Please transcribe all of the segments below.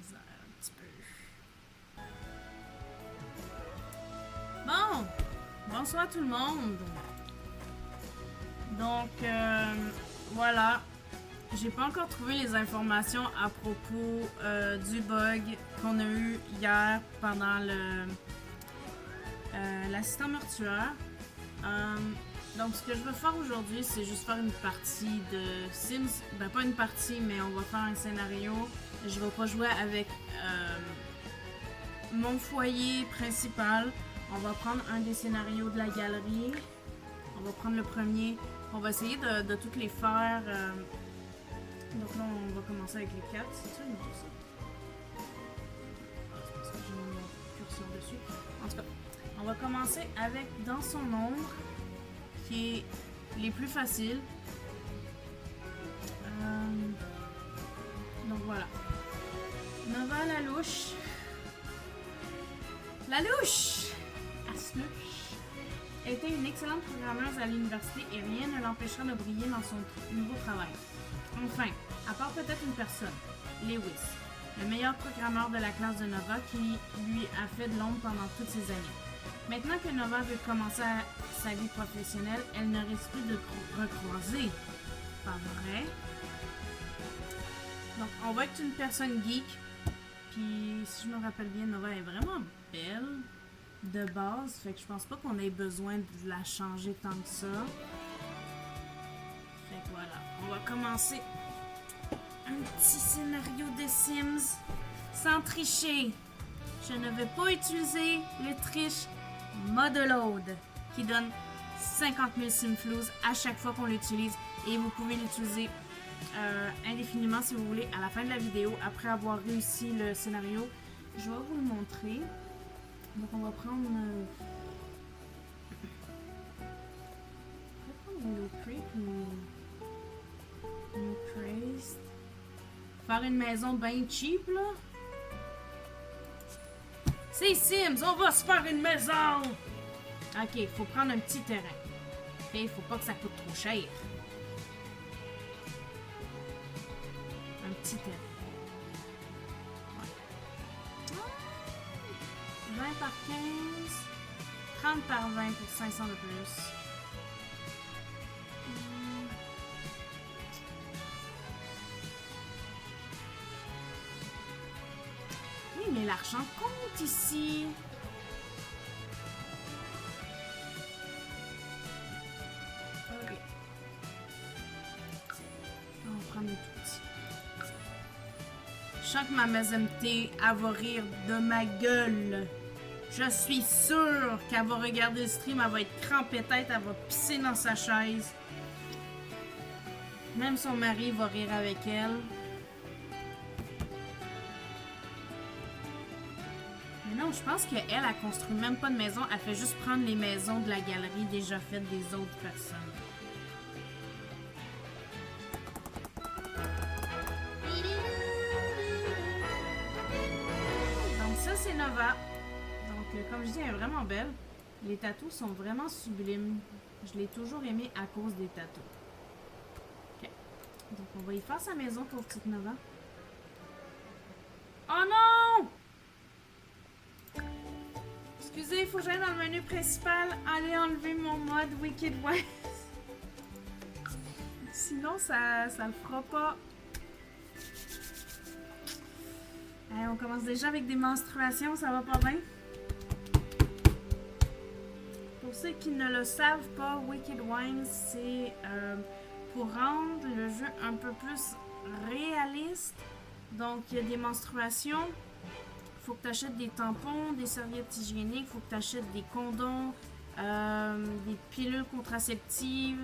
misère un petit peu. Bon, bonsoir tout le monde. Donc, voilà. J'ai pas encore trouvé les informations à propos du bug qu'on a eu hier pendant l'assistant mortuaire. Donc, ce que je veux faire aujourd'hui, c'est juste faire une partie de Sims. Ben, pas une partie, mais on va faire un scénario. Je vais pas jouer avec mon foyer principal. On va prendre un des scénarios de la galerie. On va prendre le premier. On va essayer de toutes les faire. Donc là, on va commencer avec les 4. C'est ça, non, ça? Ah, c'est parce que j'ai mis mon curseur dessus. En tout cas, on va commencer avec Dans son ombre, qui est les plus faciles. Donc voilà. Nova la louche. La louche! Asluche était une excellente programmeuse à l'université et rien ne l'empêchera de briller dans son nouveau travail. Enfin, à part peut-être une personne, Lewis, le meilleur programmeur de la classe de Nova qui lui a fait de l'ombre pendant toutes ces années. Maintenant que Nova veut commencer sa vie professionnelle, elle ne risque plus de recroiser. Pas vrai? Donc, on va être une personne geek. Puis, si je me rappelle bien, Nova est vraiment belle de base. Fait que je pense pas qu'on ait besoin de la changer tant que ça. Fait que voilà. On va commencer un petit scénario de Sims sans tricher. Je ne vais pas utiliser le triche Modeload qui donne 50 000 Simflouz à chaque fois qu'on l'utilise et vous pouvez l'utiliser indéfiniment si vous voulez à la fin de la vidéo après avoir réussi le scénario. Je vais vous le montrer. Donc on va prendre New Creek New Praise. Faire une maison bien cheap là. C'est Sims, on va se faire une maison! Ok, il faut prendre un petit terrain. Ok, il faut pas que ça coûte trop cher. Un petit terrain. Ouais. 20 par 15. 30 par 20 pour 500 de plus. Oui, mais l'argent compte ici. Ok. On va prendre les tout petits. Je sens que ma MSMT, elle va rire de ma gueule. Je suis sûre qu'elle va regarder le stream, elle va être crampée tête, elle va pisser dans sa chaise. Même son mari va rire avec elle. Mais non, je pense qu'elle, elle construit même pas de maison, elle fait juste prendre les maisons de la galerie déjà faites des autres personnes. Donc ça, c'est Nova. Donc, comme je dis, elle est vraiment belle. Les tatous sont vraiment sublimes. Je l'ai toujours aimée à cause des tatous. Ok. Donc, on va y faire sa maison pour petite Nova. Oh non! Excusez, il faut que j'aille dans le menu principal. Allez enlever mon mode Wicked Wise. Sinon, ça le fera pas. Allez, on commence déjà avec des menstruations, ça va pas bien? Pour ceux qui ne le savent pas, Wicked Wine, c'est pour rendre le jeu un peu plus réaliste. Donc, il y a des menstruations. Il faut que tu achètes des tampons, des serviettes hygiéniques. Il faut que tu achètes des condoms, des pilules contraceptives.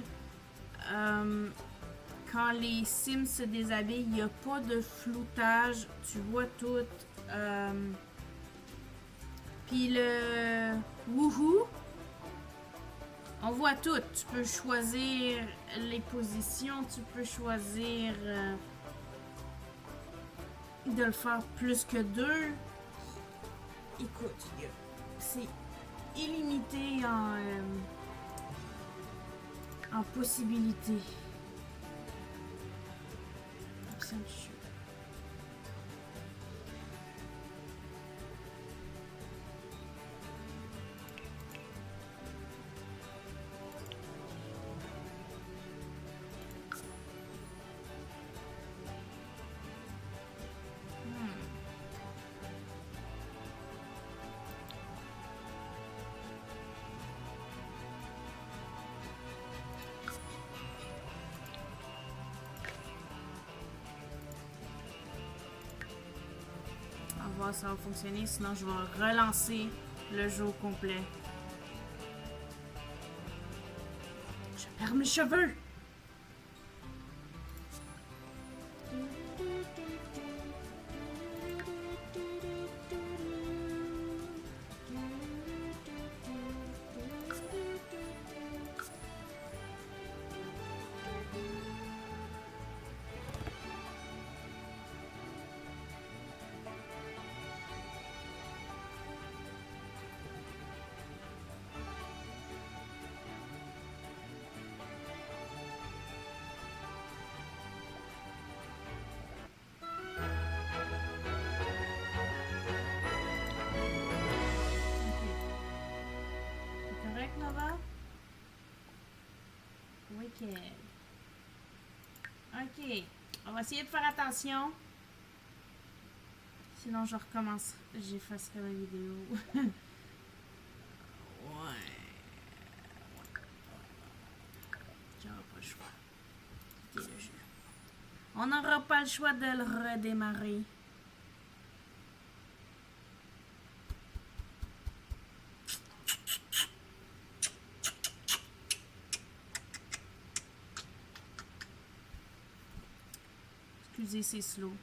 Quand les Sims se déshabillent, il n'y a pas de floutage. Tu vois tout. Puis le wouhou, on voit tout. Tu peux choisir les positions. Tu peux choisir de le faire plus que 2. Écoute, c'est illimité en possibilités. voir si ça va fonctionner. Sinon, je vais relancer le jeu au complet. Je perds mes cheveux! Wicked. Ok. On va essayer de faire attention. Sinon, je recommence. J'effacerai la vidéo. Ouais. J'aurai pas le choix. Quitter le jeu. On n'aura pas le choix de le redémarrer. Excusez, c'est slow.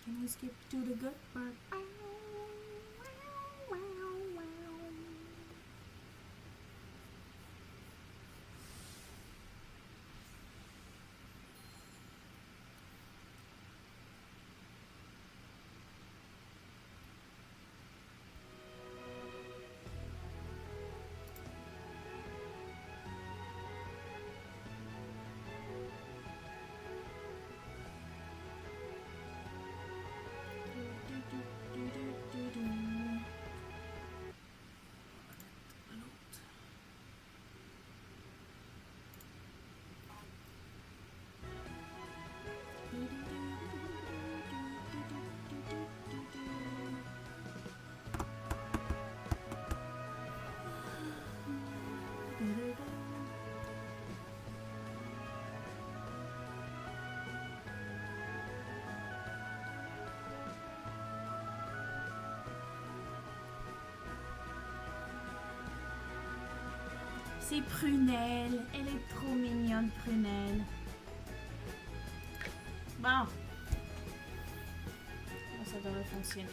Can we skip to the good part? C'est Prunelle. Elle est trop mignonne, Prunelle. Bon. Là, ça devrait fonctionner.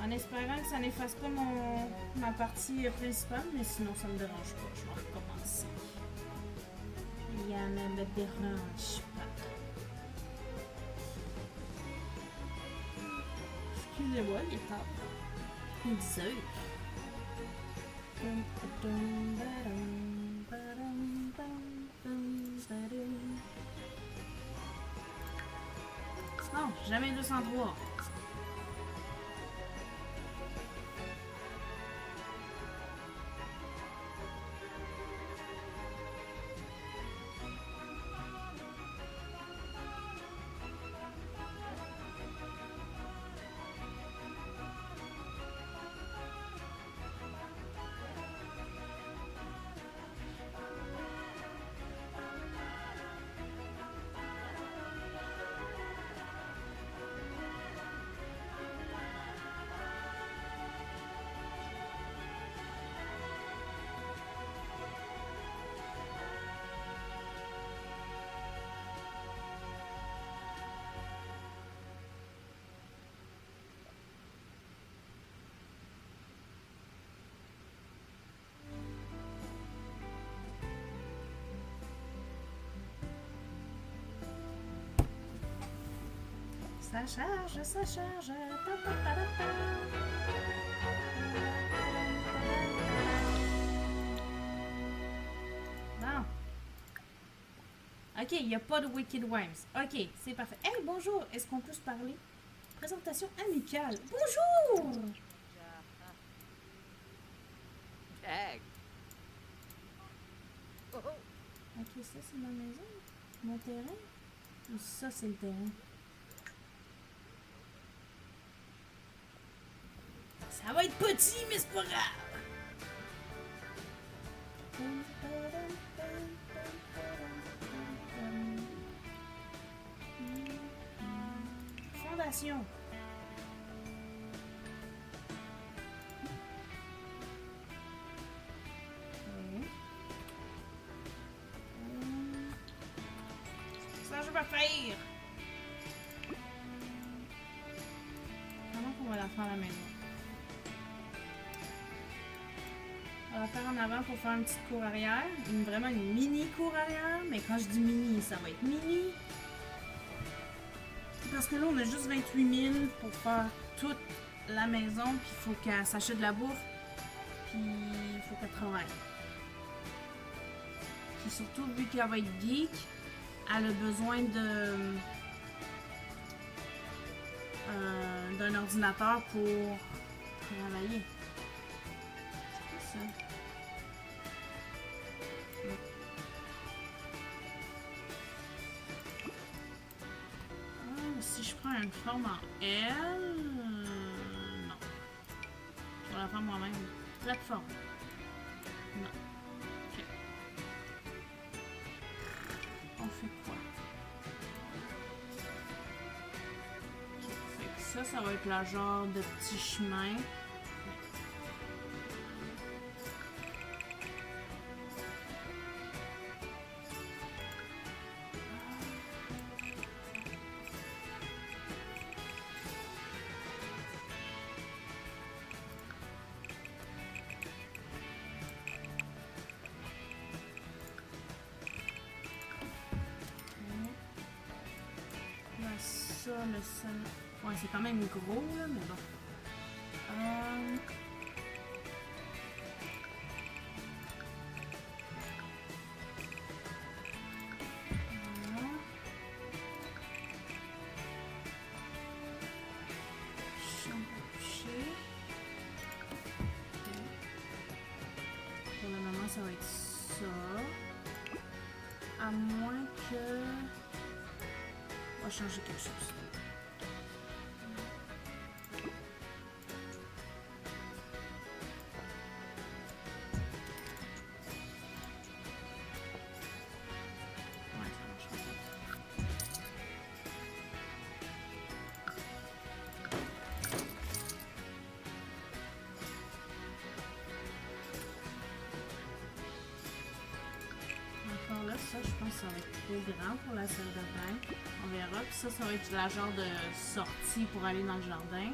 En espérant que ça n'efface pas ma partie principale, mais sinon ça me dérange pas. Je vais recommencer. Rien ne me dérange pas. Excusez-moi, il est tard. Il zut. Non, jamais 203. Ça charge, ça charge. Ta, ta, ta, ta, ta. Bon. Ok, il n'y a pas de Wicked Worms. Ok, c'est parfait. Hey, bonjour. Est-ce qu'on peut se parler? Présentation amicale. Bonjour! Tag. Oh, Ok, ça c'est ma maison. Mon terrain. Ou ça c'est le terrain. Ça va être petit, mais c'est pas grave. Fondation. Ça, je vais faire. Comment qu'on va la faire à la maison? On va la faire en avant pour faire une petite cour arrière. Vraiment une mini cour arrière. Mais quand je dis mini, ça va être mini. Parce que là, on a juste 28 000 pour faire toute la maison. Puis il faut qu'elle s'achète de la bouffe. Puis il faut qu'elle travaille. Puis surtout, vu qu'elle va être geek, elle a besoin d'un ordinateur pour travailler. C'est quoi ça? Si je prends une forme en L... non. Je vais la faire moi-même. Plateforme. Non. Ok. On fait quoi? Fait que ça va être le genre de petit chemin. Ça, le sol. Ouais, c'est quand même gros, là, mais bon. Voilà. Chambre à coucher. Okay. Pour le moment, ça va être ça. À moins que... On va changer quelque chose. Ça, je pense que ça va être trop grand pour la salle de bain. On verra. Puis ça va être la genre de sortie pour aller dans le jardin.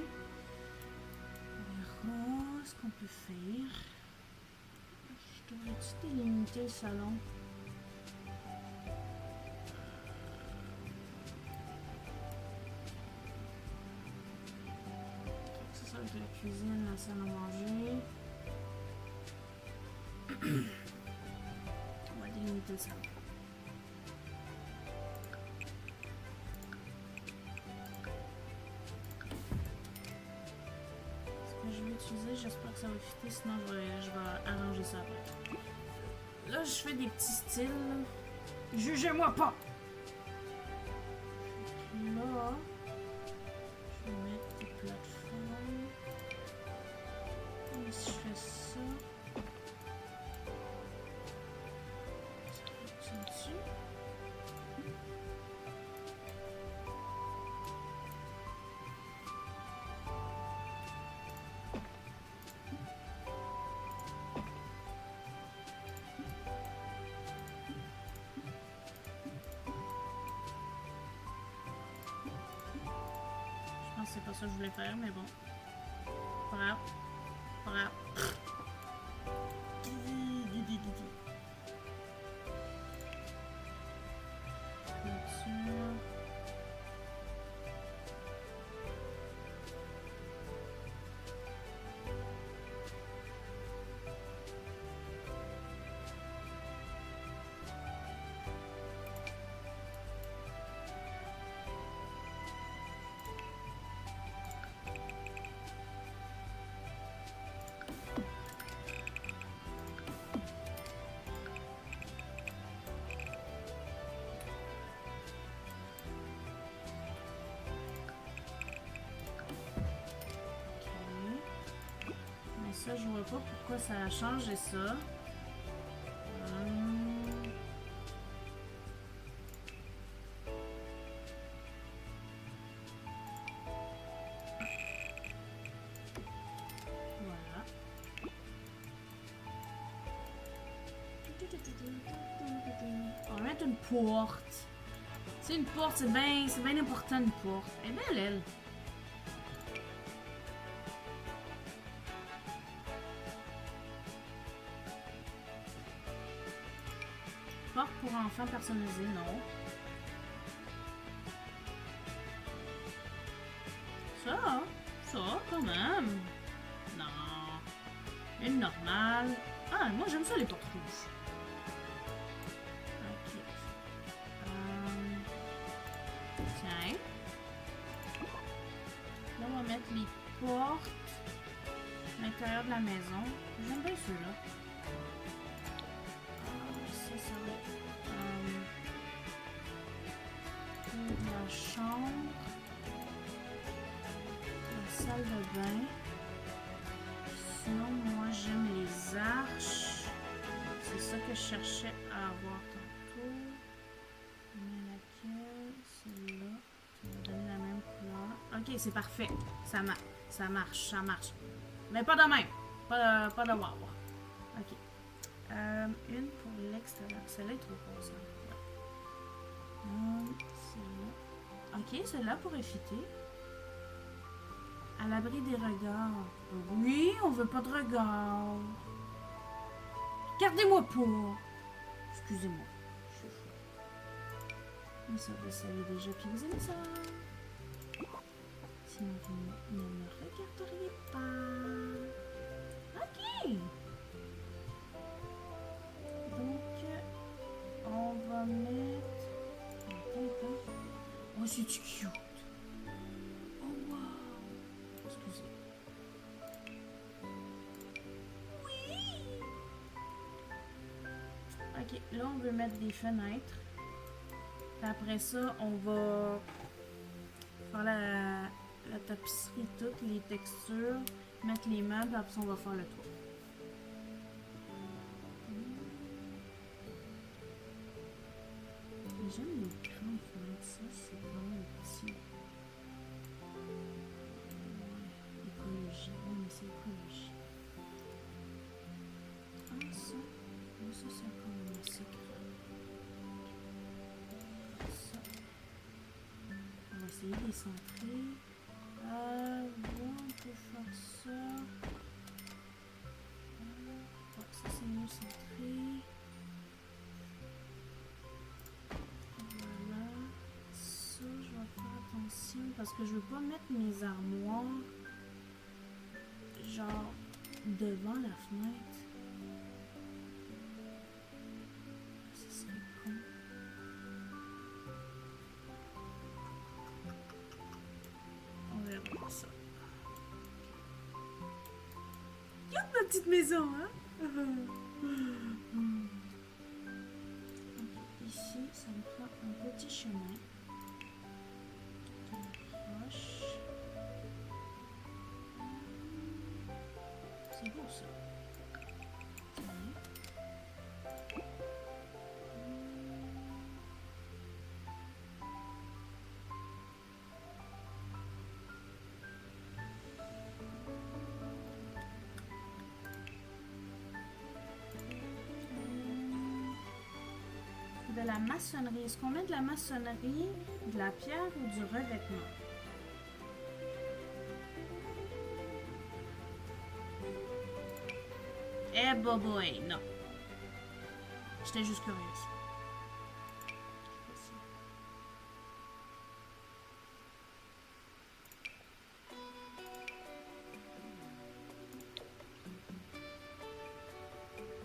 On verra ce qu'on peut faire. Je devrais-tu délimiter le salon? Ça va être la cuisine, la salle à manger. On va délimiter le salon. J'espère que ça va fitter, sinon je vais arranger ça après. Là, je fais des petits styles. Jugez-moi pas! Là, je vais mettre des plateformes. Et si je fais ça, ça va dessus. C'est pas ça que je voulais faire, mais bon. Pas grave. Pas grave. Ça, je vois pas pourquoi ça a changé ça. Voilà. On va mettre une porte. C'est une porte, c'est bien important une porte. Elle est belle, elle. Porte pour enfants personnalisée, non. Ça, quand même. Non. Une normale. Ah, moi j'aime ça les portes rouges. Ok. Tiens. Là, on va mettre les portes à l'intérieur de la maison. J'aime bien ceux-là. Ça va être pour la chambre, la salle de bain. Sinon, moi, j'aime les arches. C'est ça que je cherchais à avoir tantôt. Mais laquelle? Celle-là. Ça va donner la même couleur. Ok, c'est parfait. Ça marche. Mais pas de même. Pas de wow. Ok. Une pour l'extérieur. Celle-là est trop grosse. Celle-là. Ok, celle-là pourrait fitter. À l'abri des regards. Oui, on veut pas de regards. Gardez-moi pas. Excusez-moi. Je suis fou. Mais ça, vous savez déjà que vous aimez ça. Sinon, vous ne me regarderiez pas. Ok. Donc, on va mettre... Oh, c'est cute. Oh, wow. Excusez. Oui. Ok, là, on veut mettre des fenêtres. Puis après ça, on va faire la tapisserie, toutes les textures, mettre les meubles, après ça, on va faire le toit. J'aime les grandes fenêtres, ça, c'est vraiment petit. Écologie, oui, mais c'est écologie. Ah, ça, oui, ça, c'est encore assez grand. Ça. On va essayer de les centrer. Ouais, on peut faire ça. Ouais, ça, c'est mieux centré. Parce que je veux pas mettre mes armoires genre devant la fenêtre. Ça serait con. On verra ça. Y'a ma petite maison, hein? Okay, ici, ça me prend un petit chemin. C'est beau ça. De la maçonnerie. Est-ce qu'on met de la maçonnerie, de la pierre ou du revêtement? Eh boy, non. J'étais juste curieuse.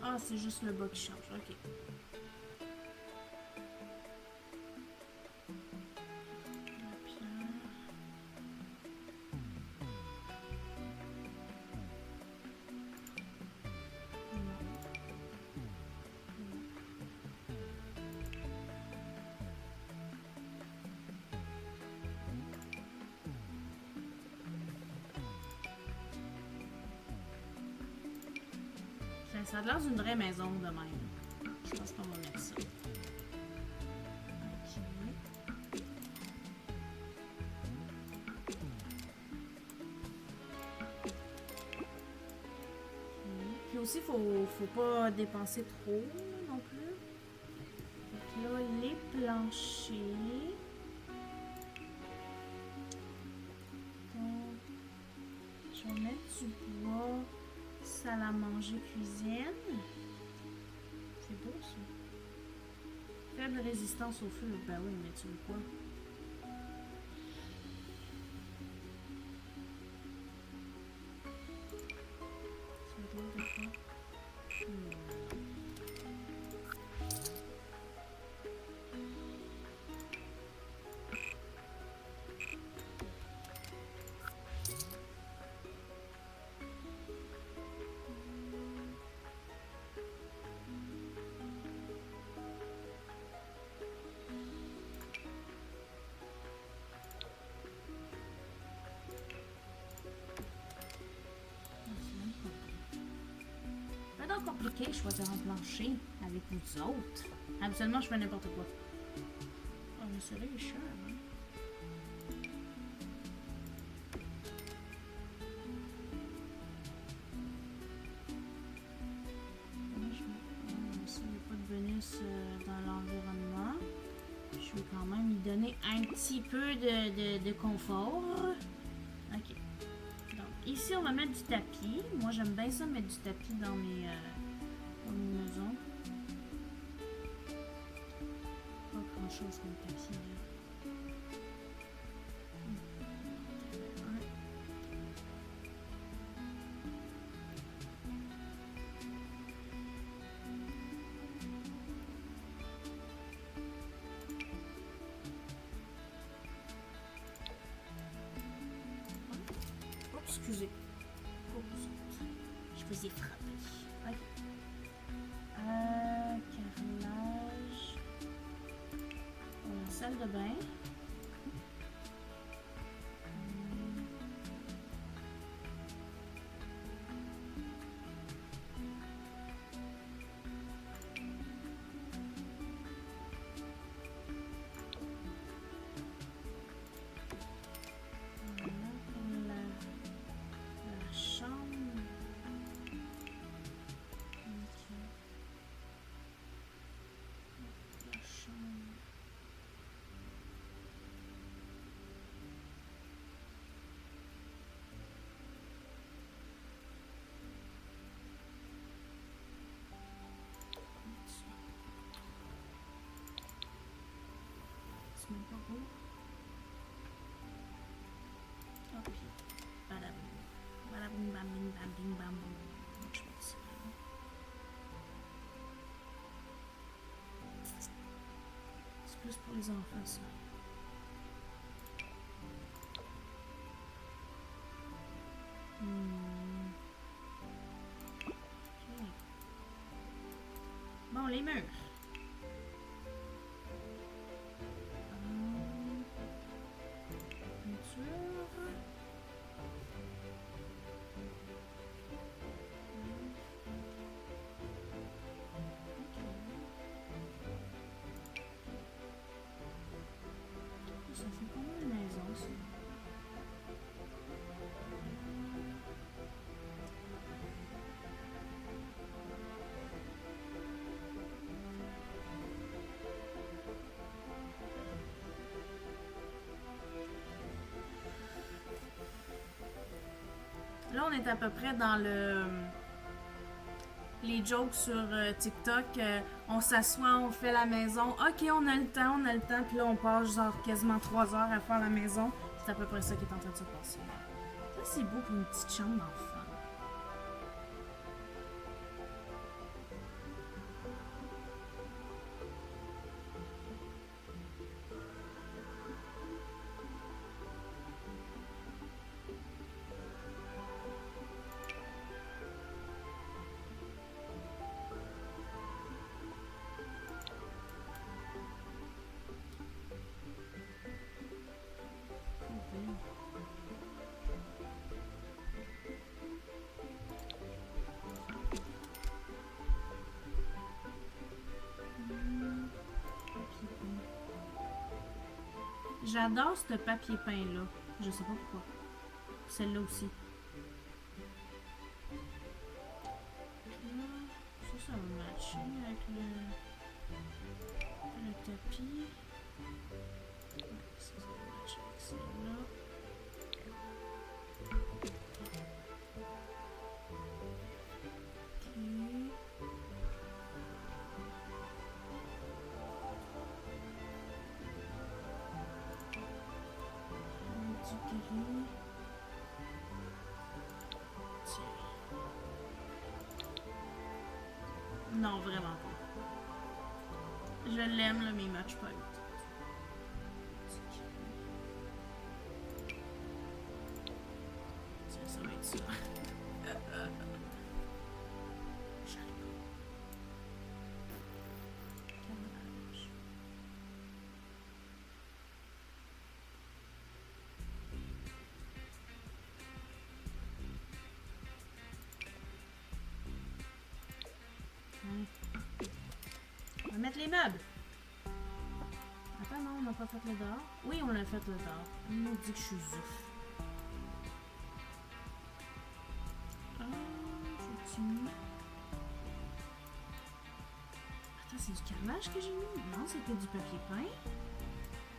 Ah, c'est juste le bas qui change, ok. ça a l'air d'une vraie maison de même. Je pense qu'on va mettre ça. Ok. Puis aussi, faut pas dépenser trop non plus. Donc là, les planchers. Donc, je vais mettre du bois, salle à manger, cuisine. C'est beau ça. Faible résistance au feu. Ben oui, mais tu veux quoi? Ça doit être de quoi? Pas donc compliqué choisir un plancher avec vous autres. Habituellement, je fais n'importe quoi. Oh, mais celui-là est cher, hein? Ça, il n'y a pas de bonus dans l'environnement. Je vais quand même lui donner un petit peu de confort. Ok. Donc, ici, on va mettre du tapis. Moi, j'aime bien ça, mettre du tapis dans mes maisons. Pas grand-chose comme tapis, là. Excusez. Je vous ai frappé. Ok. Carrelage. Salle de bain. C'est même pas beau. Oh, puis, badaboum. Badaboum, bam, bing, bam, bing, bam, boum. Je mets ça là. C'est plus pour les enfants, ça. Okay. Bon, les murs. Ça fait pas mal de maison, ça. Là, on est à peu près dans les jokes sur TikTok. On s'assoit, on fait la maison. Ok, on a le temps. Puis là, on passe genre quasiment 3 heures à faire la maison. C'est à peu près ça qui est en train de se passer. Ça, c'est beau pour une petite chambre d'enfant. J'adore ce papier peint-là. Je sais pas pourquoi. Celle-là aussi. Là, ça va matcher avec le tapis. Ouais, ça va matcher avec celle-là. Du gris. Tiens. Non, vraiment pas. Je l'aime, là, mais il match pas avec tout. Tiens, ça va être ça. J'arrive pas. Cadrage. On va mettre les meubles. Attends, non, on n'a pas fait le dehors. Oui, on l'a fait le dehors. On m'a dit que je suis zouf. Ah, j'ai mis. Attends, c'est du carrelage que j'ai mis? Non, c'était du papier peint.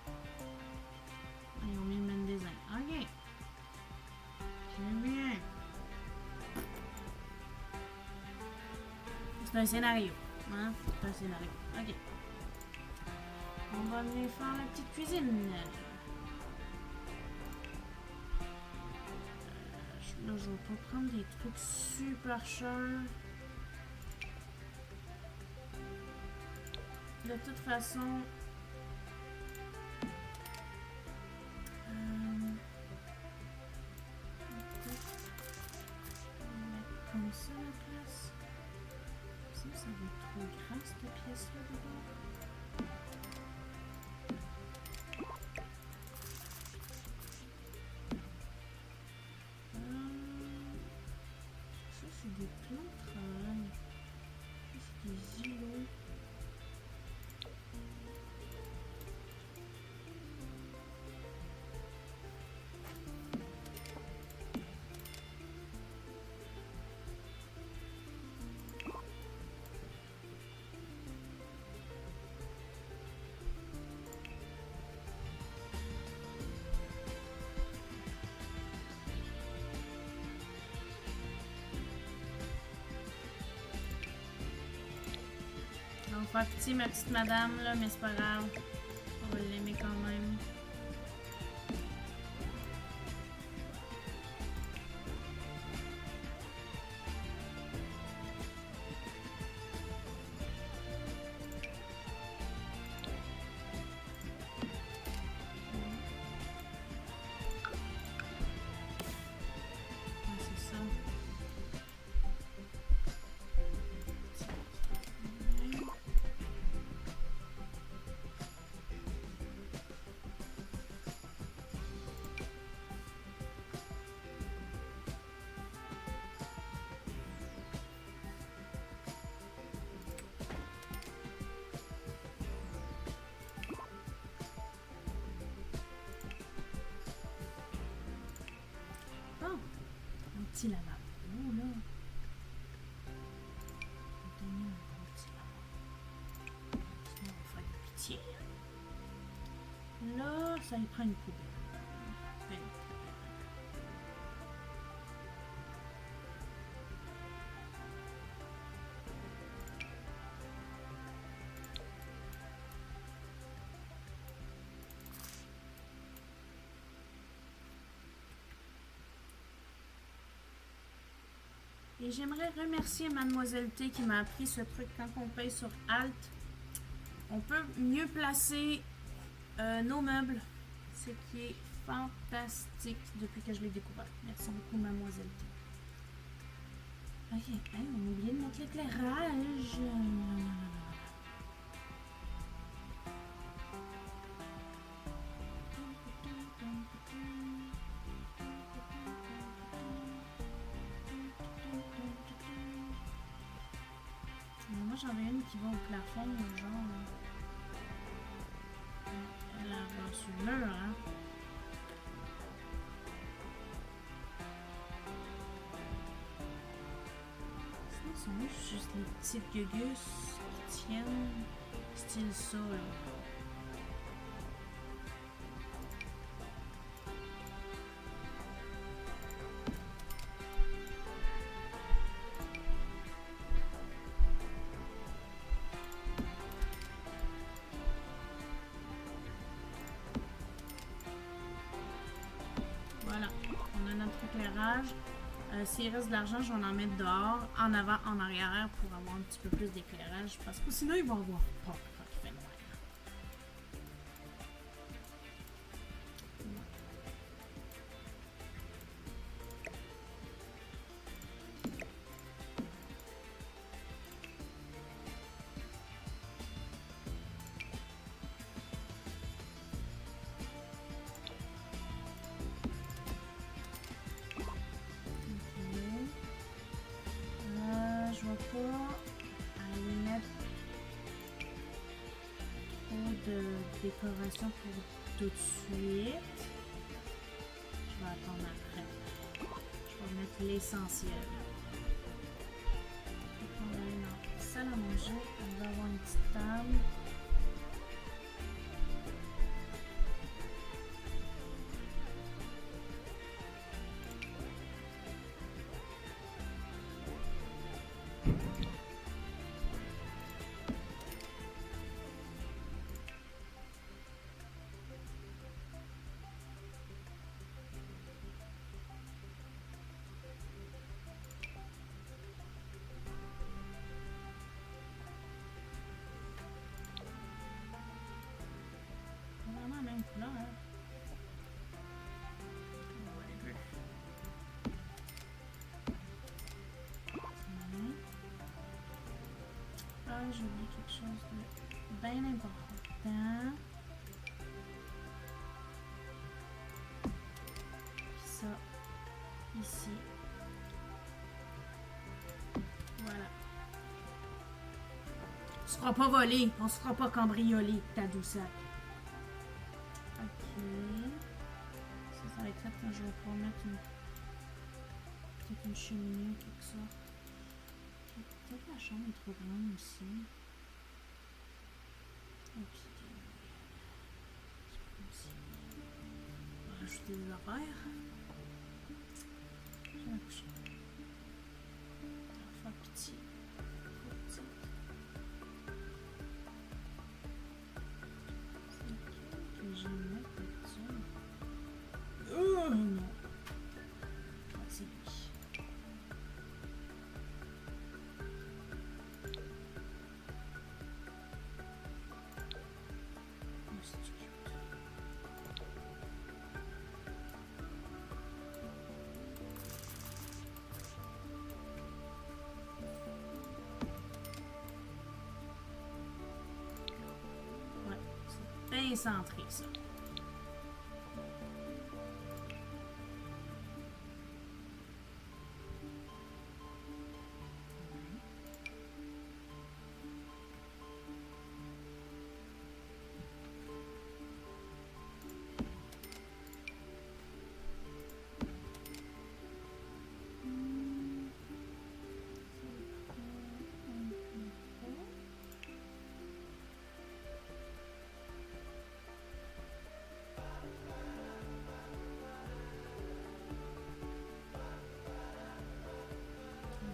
Ah, ils ont mis le même design. Ok. J'aime bien. C'est un scénario. Hein? C'est un scénario. Ok. On va venir faire la petite cuisine. Là, je vais pas prendre des trucs super chers. De toute façon... comme ça la place. Ça va être trop grand cette pièce-là d'abord. Ça c'est des plans de travail. Ça c'est des îlots. On va faire petit ma petite madame là, mais c'est pas grave. On va l'aimer quand même. Ouais, c'est ça. Bon, un petit lavabo là. On va donner un bon petit lavabo. Sinon on va faire de pitié. Là, ça y prend une poubelle. Belle poubelle. Et j'aimerais remercier Mademoiselle T qui m'a appris ce truc quand on paye sur Alt. On peut mieux placer nos meubles. Ce qui est fantastique depuis que je l'ai découvert. Merci beaucoup Mademoiselle T. Ok, hey, on a oublié de mettre l'éclairage. Moi j'en ai une qui va au plafond, genre. Elle arrive. genre sur le mur, hein. Sinon, ils sont où juste les petites gugus qui tiennent style ça, là. Voilà, on a notre éclairage. S'il reste de l'argent, je vais en mettre dehors, en avant, en arrière, pour avoir un petit peu plus d'éclairage. Parce que sinon, ils vont avoir peur quand il fait noir. Je vais pas aller mettre trop de décoration pour tout de suite. Je vais attendre après. Je vais mettre l'essentiel. On va aller dans la salle à manger. On va avoir une petite table. Vraiment la même couleur, hein? Ah, j'ai oublié quelque chose de bien important. Puis ça, ici. Voilà. On se fera pas voler, on se fera pas cambrioler, ta douceur. Ok. Ça va être fait quand je vais pouvoir mettre peut-être une cheminée ou quelque chose. Peut-être la chambre est trop grande aussi. Et puis, c'est pas comme si. On va rajouter des affaires. Je vais la coucher. On va faire petit. Trop petit. C'est lequel que j'aime mettre là-dessus? Oh non! Ouais, c'est lui. Bien centré, ça.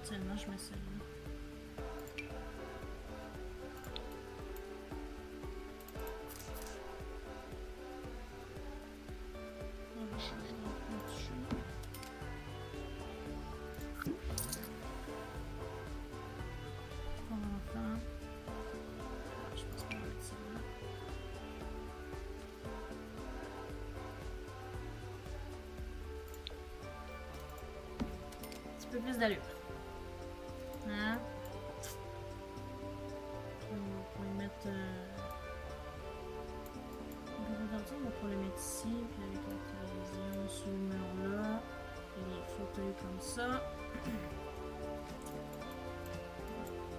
Seulement, je mets celui-là. On va changer un petit chemin. Pour l'enfant. Je pense qu'on va mettre celui-là. Un petit peu plus d'allure. Hein? On va le mettre. On va pas le mettre ici, puis avec la télévision sur le mur là, et les fauteuils comme ça.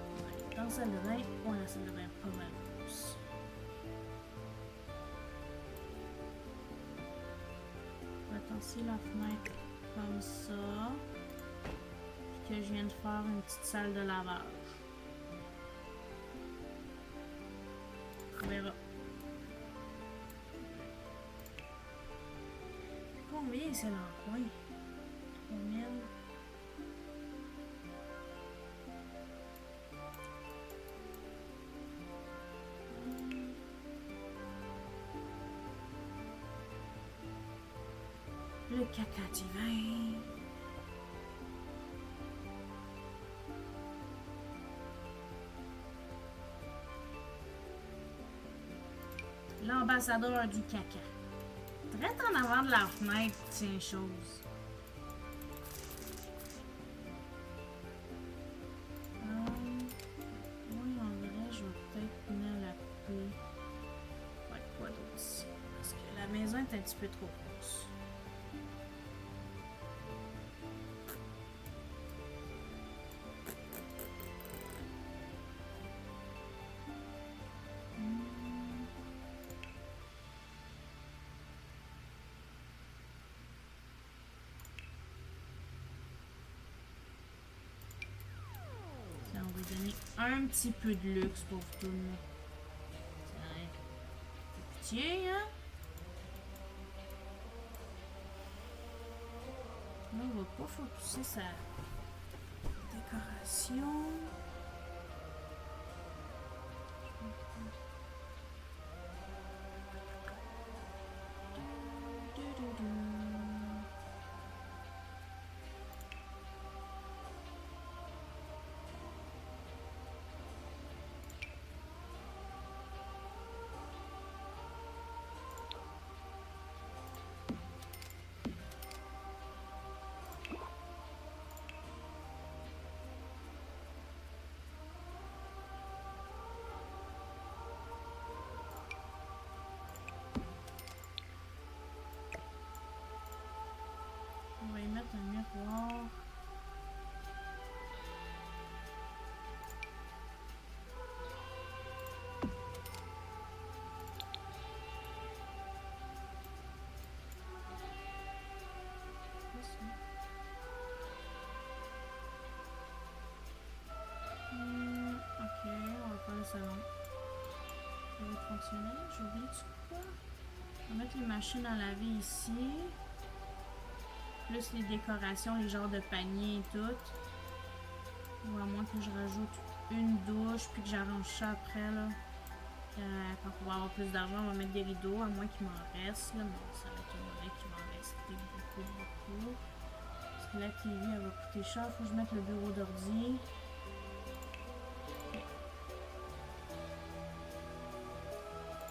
On va aller dans la salle de bain. Ouais, la salle de bain est pas mal grosse. Ici, la fenêtre comme ça. Puis que je viens de faire une petite salle de lavage. On verra. Combien c'est l'emploi? 3000. Le caca divin. L'ambassadeur du caca. Direct en avant de la fenêtre, tiens chose. Oui, en vrai, je vais peut-être venir la couper. Ouais, quoi d'autre ici? Parce que la maison est un petit peu trop grosse. On va donner un petit peu de luxe pour tout le monde. Pitié, hein? Là, on va pas focuser sa décoration. On va y mettre un miroir. Ok, on va faire le salon. Ça va être fonctionnel. J'ai oublié de quoi? On va mettre les machines à laver ici. Plus les décorations, les genres de paniers et tout. Ou à moins que je rajoute une douche puis que j'arrange ça après là. Quand on va avoir plus d'argent, on va mettre des rideaux, à moins qu'il m'en reste là. Mais ça m'étonnerait qu'il m'en reste beaucoup. Parce que la TV elle va coûter cher. Faut que je mette le bureau d'ordi.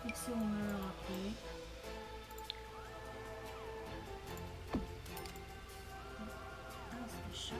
Fixer au mur, ok. Ah, c'est cher.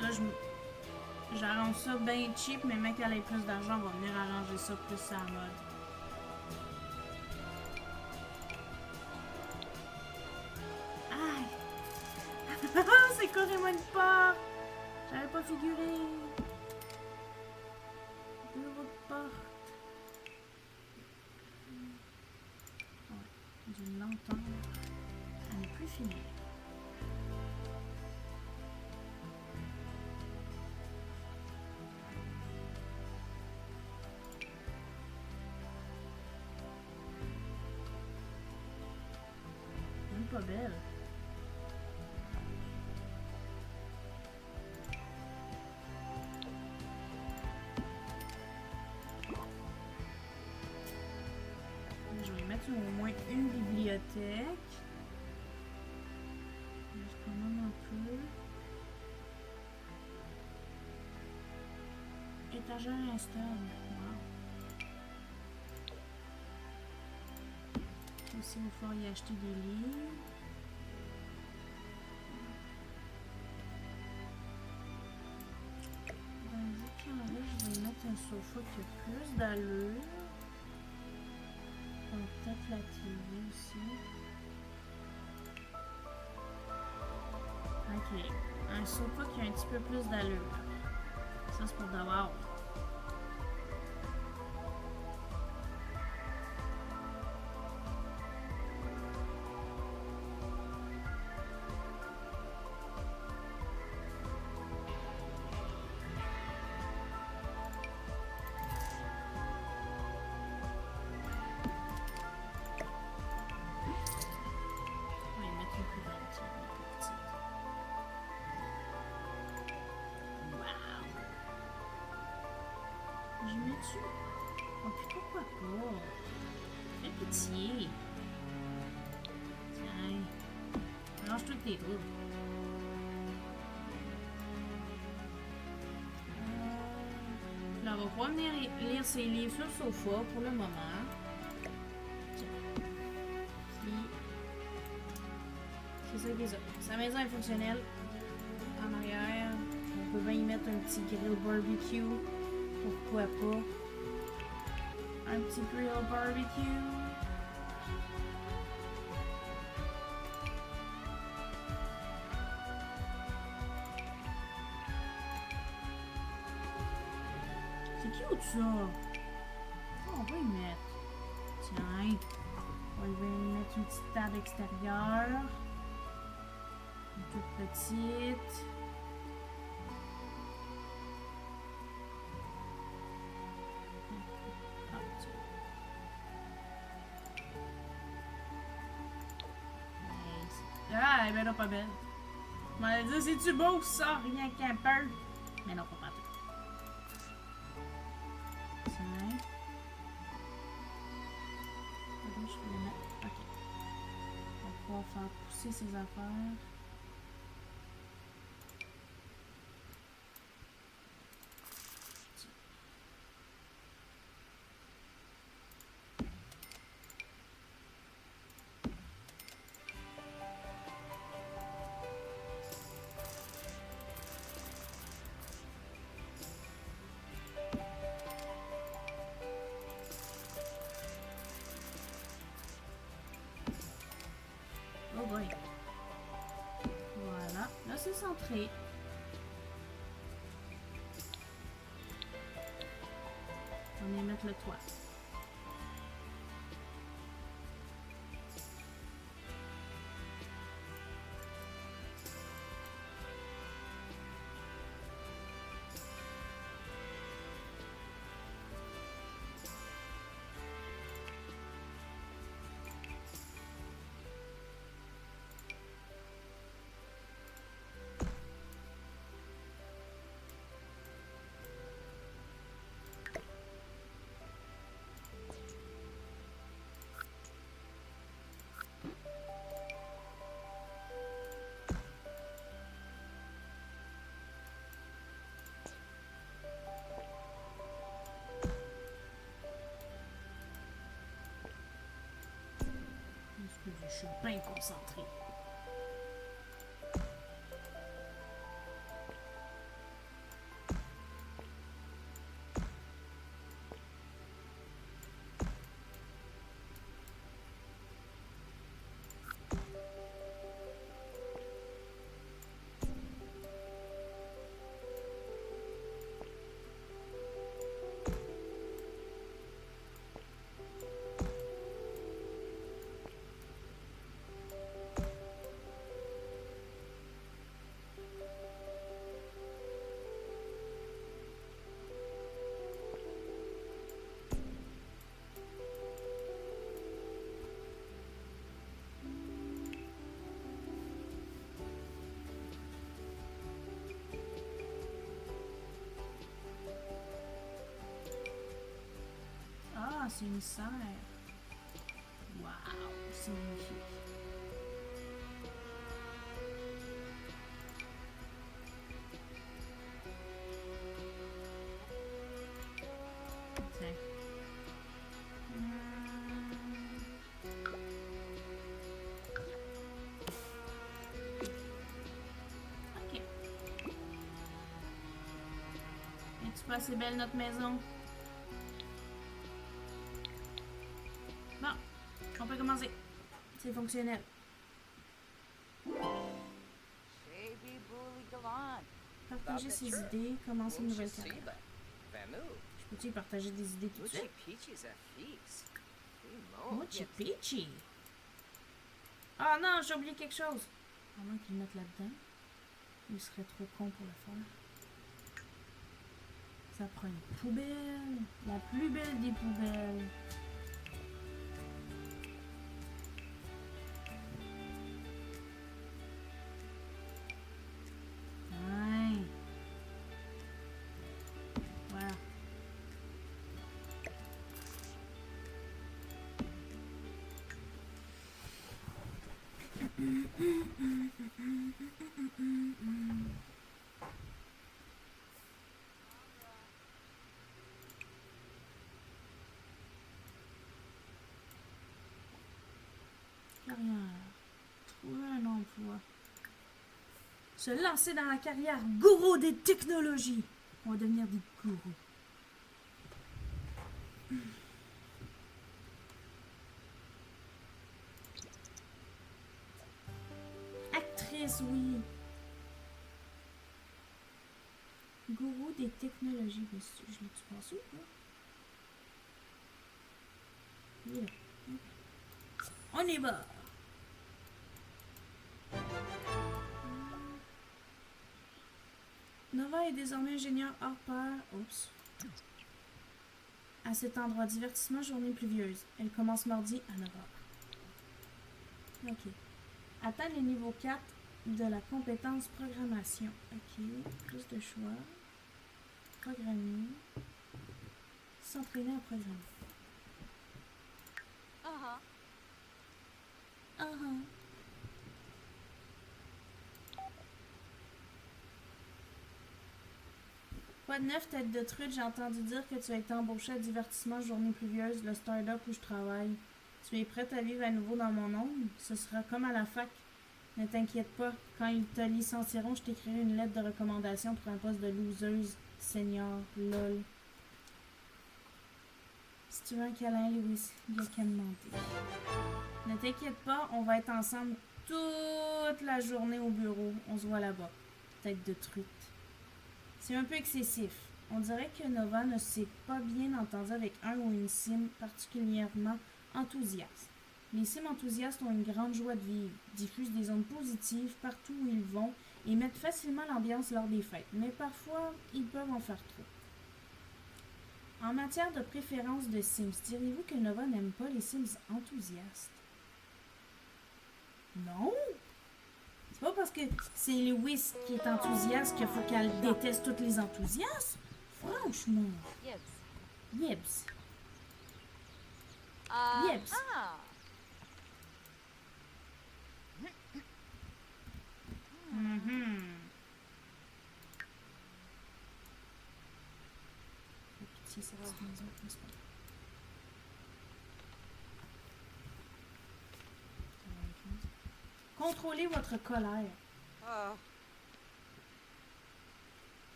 Là, j'arrange ça bien cheap, mais mec, elle ait plus d'argent, on va venir arranger ça plus à la mode. Aïe! C'est carrément une porte! J'avais pas figuré. Bureau de porte. Ouais, d'une lenteur à ne plus finir. Pas belle. Je vais mettre au moins une bibliothèque. Je quand même un peu. étagère instable. Wow. Aussi, il va falloir y acheter des lits. Vu qu'il y en a, je vais mettre un sofa qui a plus d'allure. Peut-être la TV aussi. Ok. Un sofa qui a un petit peu plus d'allure. Ça, c'est pour d'abord. Oh, puis pourquoi pas? Fais pitié. Tiens. Range toutes tes troubles. Là, on va pas venir lire ses livres sur le sofa pour le moment. Tiens. Puis, c'est ça qui est ça. Sa maison est fonctionnelle. En arrière, on peut bien y mettre un petit grill barbecue. Pourquoi pas? Un petit grill barbecue. C'est cute ça. Oh, on va y mettre. Tiens. On va y mettre une petite table extérieure. Une toute petite. Ah, elle est belle ou pas belle? Je m'en dit, c'est-tu beau ça? Rien qu'un peu. Mais non, pas tout. Tiens. Je vais le mettre. Ok. On va pouvoir faire pousser ses affaires. Oh boy. Voilà. Là, c'est centré. On va y mettre le toit. Je suis bien concentrée. Ah, c'est une serre. Waouh, c'est magnifique. pas assez belle notre maison. Bon, on peut commencer. C'est fonctionnel. Shady Bully Galant. Partager ses idées, commencer une nouvelle carrière. Muchasiba. Famu. Je peux-tu partager des idées tout de Muchi suite? Peachy's a feast. Imo. Mochi Peachy. Ah non, j'ai oublié quelque chose. À moins qu'il le mette là-dedans. Il serait trop con pour le faire. Ça prend une poubelle. La plus belle des poubelles. Ouais. Voilà. Carrière. Trouver un emploi. Se lancer dans la carrière gourou des technologies. On va devenir des gourous. Actrice, oui. Gourou des technologies. Mais je l'ai-tu pensé ou quoi? Il est là. On y va. Nova est désormais ingénieure hors pair. Oups. À cet endroit, divertissement, journée pluvieuse. Elle commence mardi à 9h. Ok. Atteindre le niveau 4 de la compétence programmation. Ok. Plus de choix. Programmer. S'entraîner à programmer. Quoi de neuf, tête de truite, j'ai entendu dire que tu as été embauché à divertissement journée pluvieuse, le start-up où je travaille. Tu es prête à vivre à nouveau dans mon ombre? Ce sera comme à la fac. Ne t'inquiète pas, quand ils te licencieront, je t'écrirai une lettre de recommandation pour un poste de loseuse senior, lol. Si tu veux un câlin, Lewis, il y a qu'à demander. Ne t'inquiète pas, on va être ensemble toute la journée au bureau. On se voit là-bas. Tête de truite. C'est un peu excessif. On dirait que Nova ne s'est pas bien entendue avec un ou une sim particulièrement enthousiaste. Les sims enthousiastes ont une grande joie de vivre, diffusent des ondes positives partout où ils vont et mettent facilement l'ambiance lors des fêtes. Mais parfois, ils peuvent en faire trop. En matière de préférence de Sims, diriez-vous que Nova n'aime pas les Sims enthousiastes? Non? C'est pas parce que c'est Lewis qui est enthousiaste qu'il faut qu'elle déteste tous les enthousiastes. Franchement. Yibs. Yibs. Pitié, cette petite maison, n'est-ce pas? Contrôlez votre colère.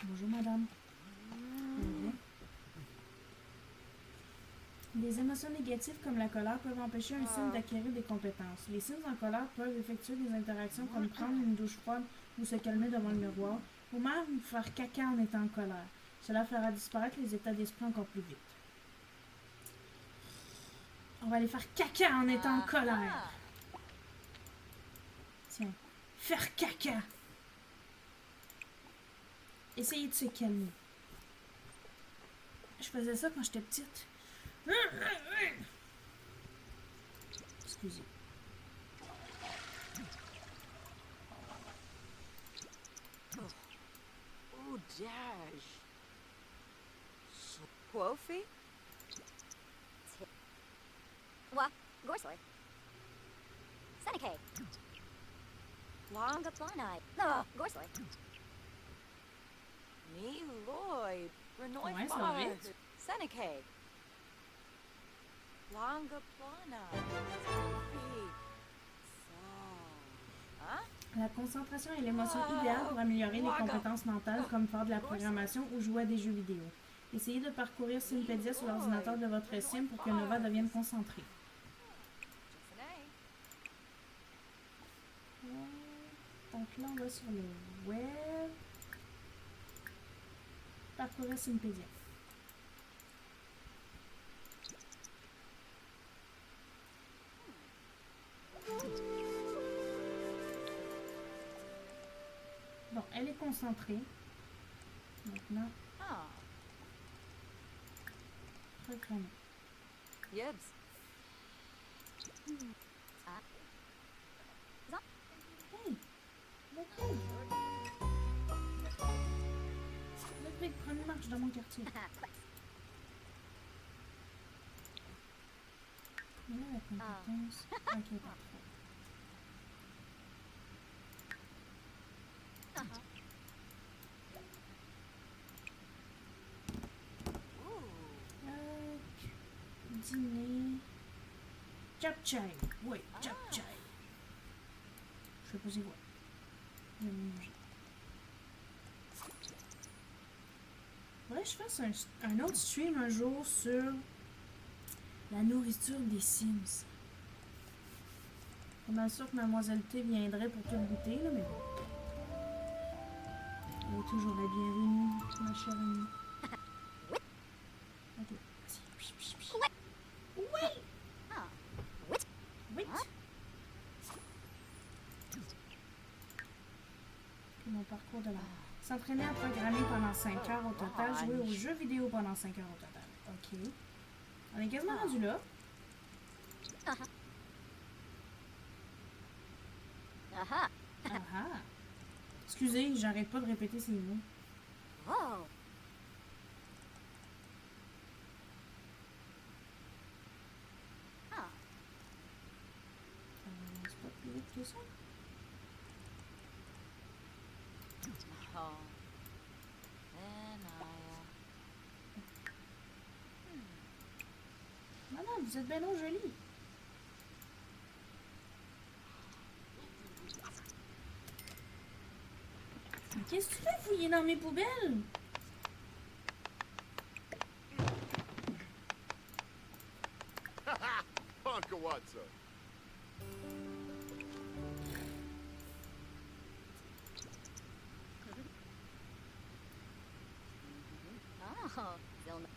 Bonjour, madame. Des émotions négatives comme la colère peuvent empêcher un sim d'acquérir des compétences. Les sims en colère peuvent effectuer des interactions comme prendre une douche froide ou se calmer devant le miroir, ou même faire caca en étant en colère. Cela fera disparaître les états d'esprit encore plus vite. On va aller faire caca en étant en colère. Tiens, faire caca. Essayez de se calmer. Je faisais ça quand j'étais petite. Excusez. Oh, Dash. Quofi? Wa, Gorsor. Seneca. Longa Planai. No, Gorsor. Me Lloyd. Renoy Ouais, ça va vite. Seneca. Longa Plana. Huh? La concentration est l'émotion idéale pour améliorer les compétences mentales comme faire de la programmation ou jouer à des jeux vidéo. Essayez de parcourir Simpadia sur l'ordinateur de votre sim pour que Nova devienne concentrée. Donc là, on va sur le web. Parcourir Simpadia. Bon, elle est concentrée. Maintenant, Ah, programmer. Yibs. Hey! Ludwig! Ludwig, prends une marche dans mon quartier. Là, la compétence. Ok, parfait. Dîner. Japchae. Oui, Japchae. Je sais pas c'est quoi. Je vais manger. Faudrait que je fasse un autre stream un jour sur la nourriture des Sims. Pas mal sûr que Mademoiselle T viendrait pour tout goûter, là, mais bon. Elle est toujours la bienvenue, ma chère amie. Ok, vas-y. Oui! Ah. Oui! Mon parcours de l'art. S'entraîner à programmer pendant 5 heures au total, jouer aux jeux vidéo pendant 5 heures au total. Ok. On est quasiment rendu là. Aha. Ah ah! Excusez, j'arrête pas de répéter ces mots. Oh. Ah. Ça avance pas plus vite que ça. Oh. Then Madame, vous êtes bien non jolie. Mais qu'est-ce que tu fais fouiller dans mes poubelles? Punkawatsa. Oh. Zilna.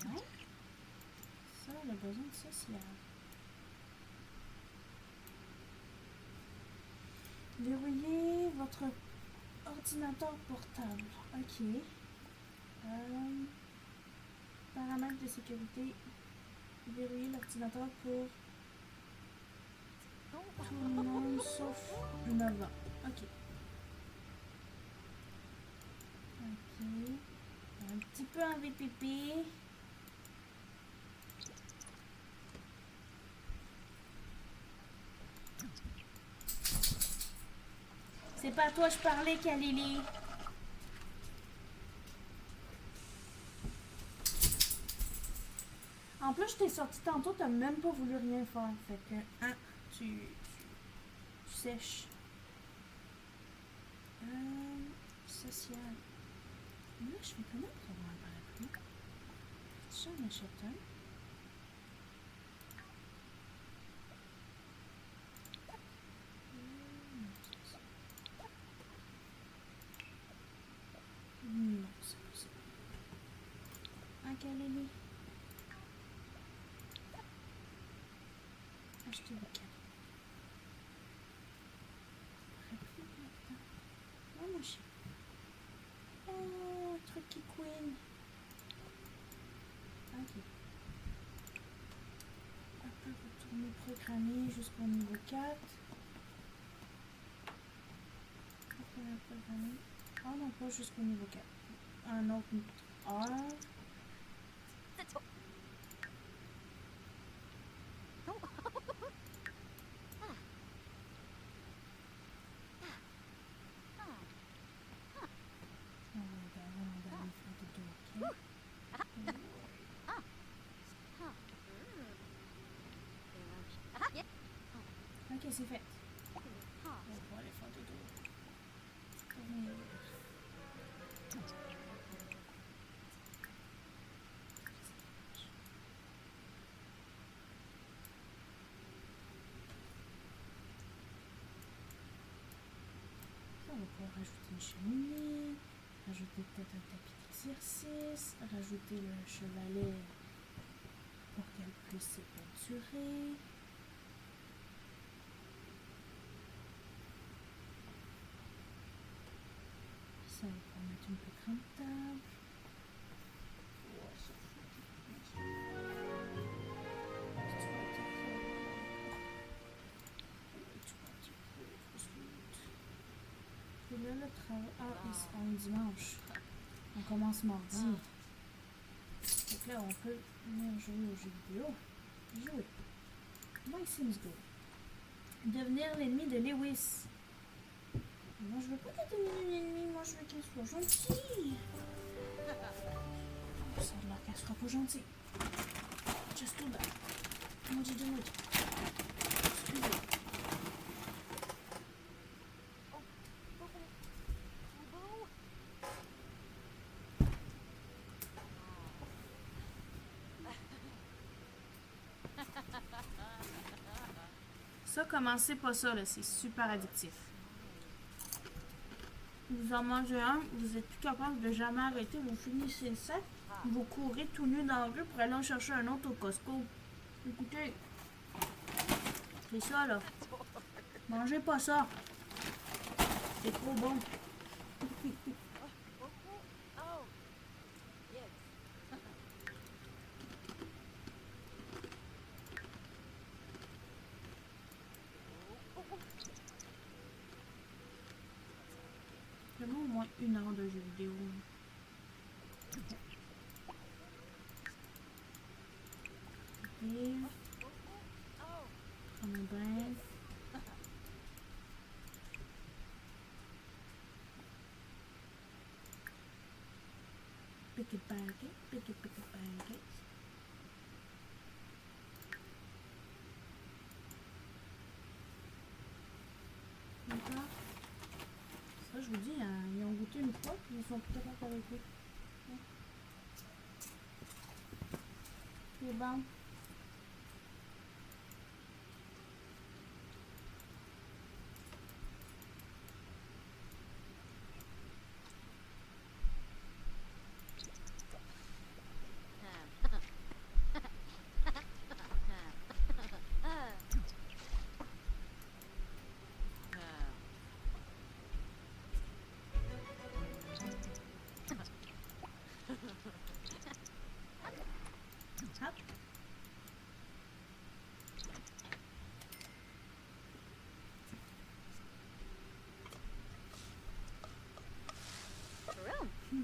Ouais. Ça, on a besoin de social. Verrouillez votre ordinateur portable. Ok. Paramètres de sécurité. Verrouillez l'ordinateur pour tout le monde sauf Nova. Ok. Ok. Un petit peu en VPP. C'est pas à toi que je parlais, Kalili. En plus, je t'ai sorti tantôt, t'as même pas voulu rien faire. Fait que, hein, tu sèches. Social. Là, je fais comment pour avoir un parapluie? J'en achète un. Non, c'est pas ça. Un Kalili. Acheter des cadeaux. Oh, mon chien. Oh, Trucky Queen. Ok. Après, retourner programmer jusqu'au niveau 4. Retourner programmer. Ah non, pas jusqu'au niveau 4. Un autre heure. Ok, c'est fait. Huh. On va pouvoir aller faire dodo. Tourner. On va pouvoir rajouter une cheminée, rajouter peut-être un tapis d'exercice, rajouter le chevalet pour qu'elle puisse se peinturer. Ça va pouvoir mettre une plus grande table. Et là, le travail. Ah, on est dimanche. On commence mardi. Donc là, on peut venir jouer aux jeux vidéo. Jouer. My Sims Go. Devenir l'ennemi de Lewis. Moi, je veux pas qu'elle devienne une ennemie. Moi, je veux qu'elle soit gentille. Ça a l'air qu'elle sera pas gentille. Just do that. Moi, j'ai dit oui. Excusez. Ça, commencez pas ça, là. C'est super addictif. Vous en mangez un, vous êtes plus capable de jamais arrêter. Vous finissez le sac, vous courez tout nu dans la rue pour aller en chercher un autre au Costco. Écoutez, c'est ça, là. Mangez pas ça. C'est trop bon. Oh. Yes. Vraiment au moins 1 heure de jeu vidéo. Et on est bien. Pick it pancake, pick it pancake. D'accord. Ça, je vous dis, hein, ils ont goûté une fois, puis ils sont tout à fait avec eux. C'est bon. Hop. Room. De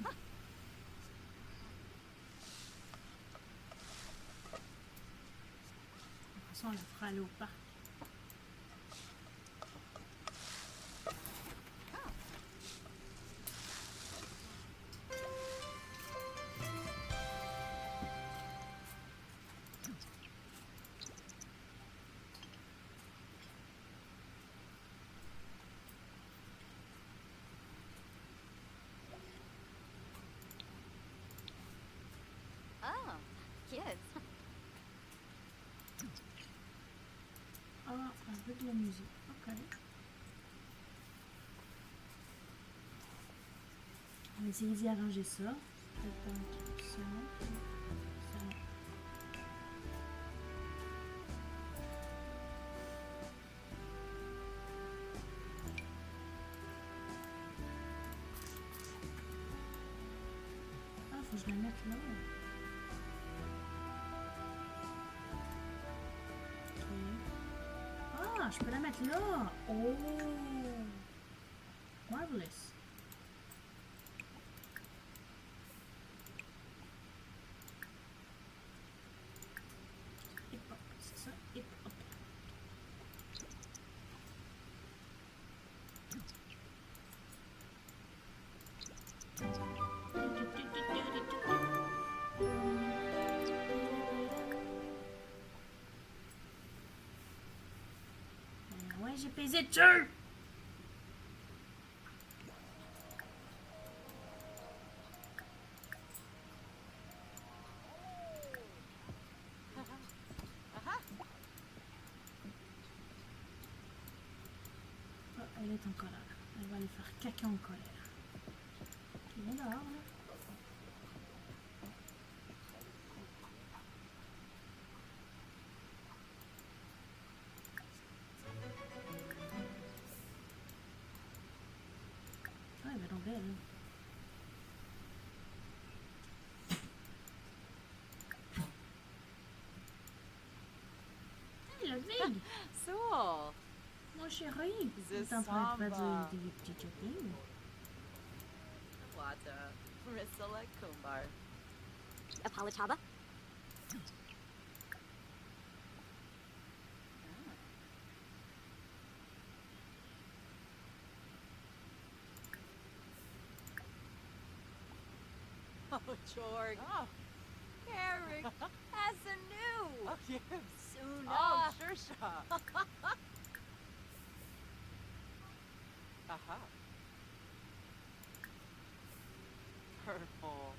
toute façon, on la fera aller au parc. Oh, kids. Ah, avec la musique. Ok. On va essayer d'y arranger ça. Peut-être un truc ça. Ça. Ah, faut que je la mette là. Ok. Ah, je peux la mettre là. Oh. Marvelous. Hip hop, c'est ça? Hip hop. J'ai pesé dessus! Oh, elle est en colère. Elle va aller faire caca en colère. Ok, viens dehors, là. Ah, elle va donc belle, hein. Hey, le vide! Soul. Mon chéri! The Il est en train de faire samba. des petits shopping. Wata. Priscilla Kumbar. Apolachaba? Oh, George. Oh, Eric. As a new. oh, yes. Soon. Oh, Shersha. Aha. Purple.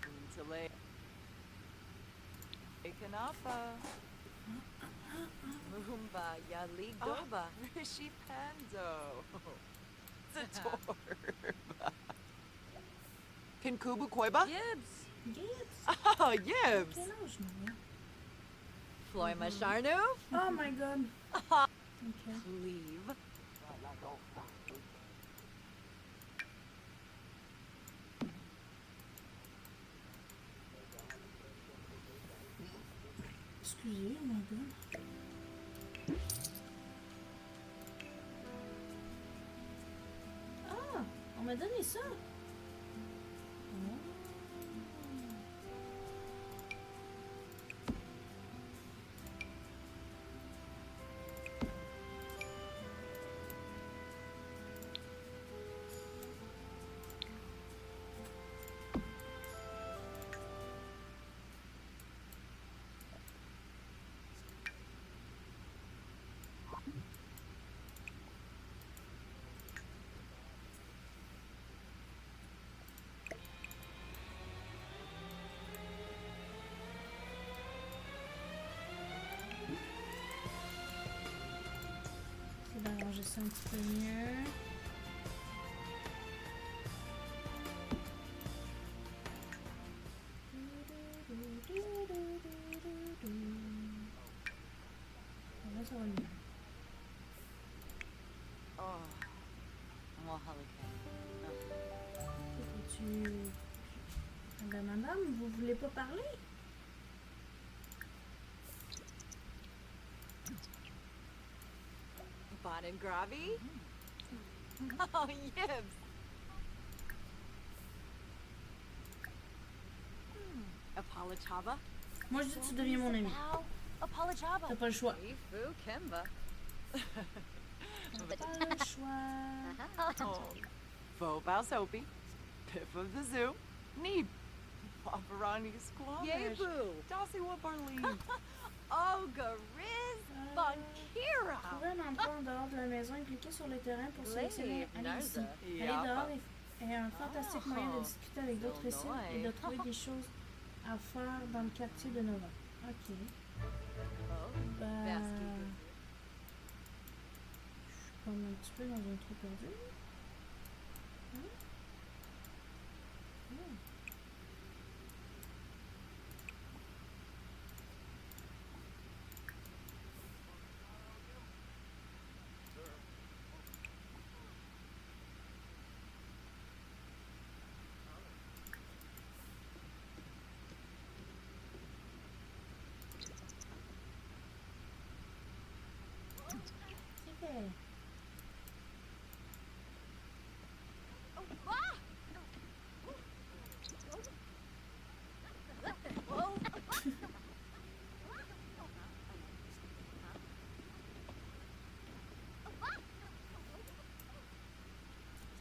Untale. Ikanapa. Mumba Yali Goba. Rishi Pando. Zatorba. Pinkubu Koiba? Gibbs. Gibbs! Oh, Yibs. Quel âge, moi? Floima Sharnu. Oh my god! Ok. Cleve. Excusez, oh my god. Ah! On m'a donné ça! Oh. C'est d'arranger ça un petit peu mieux. Là, ça va mieux. Oh. Mohalika. Tu... Ben, madame, vous voulez pas parler? Bon and Gravi. Oh, Yibs. Apolachaba. Moi, je dis tu deviens mon ami. Apolachaba. T'as pas le choix. Ifu Kimba. T'as pas le choix. Oh. Bo Balsopi. Piff of the Zoo. Neeb. Paparani Squamish. Yebu. Dossie Wabarlee. Olga Riz. Bankira. Vous pouvez un endroit en dehors de la maison et cliquer sur le terrain pour sélectionner Allez ici. Aller Yapa. dehors est un fantastique moyen de discuter avec d'autres so récits et de trouver des choses à faire dans le quartier de Nova. Ok. Oh. Ben, Basky. je suis comme un petit peu dans un trou perdu. Hein? Hmm. C'est fait.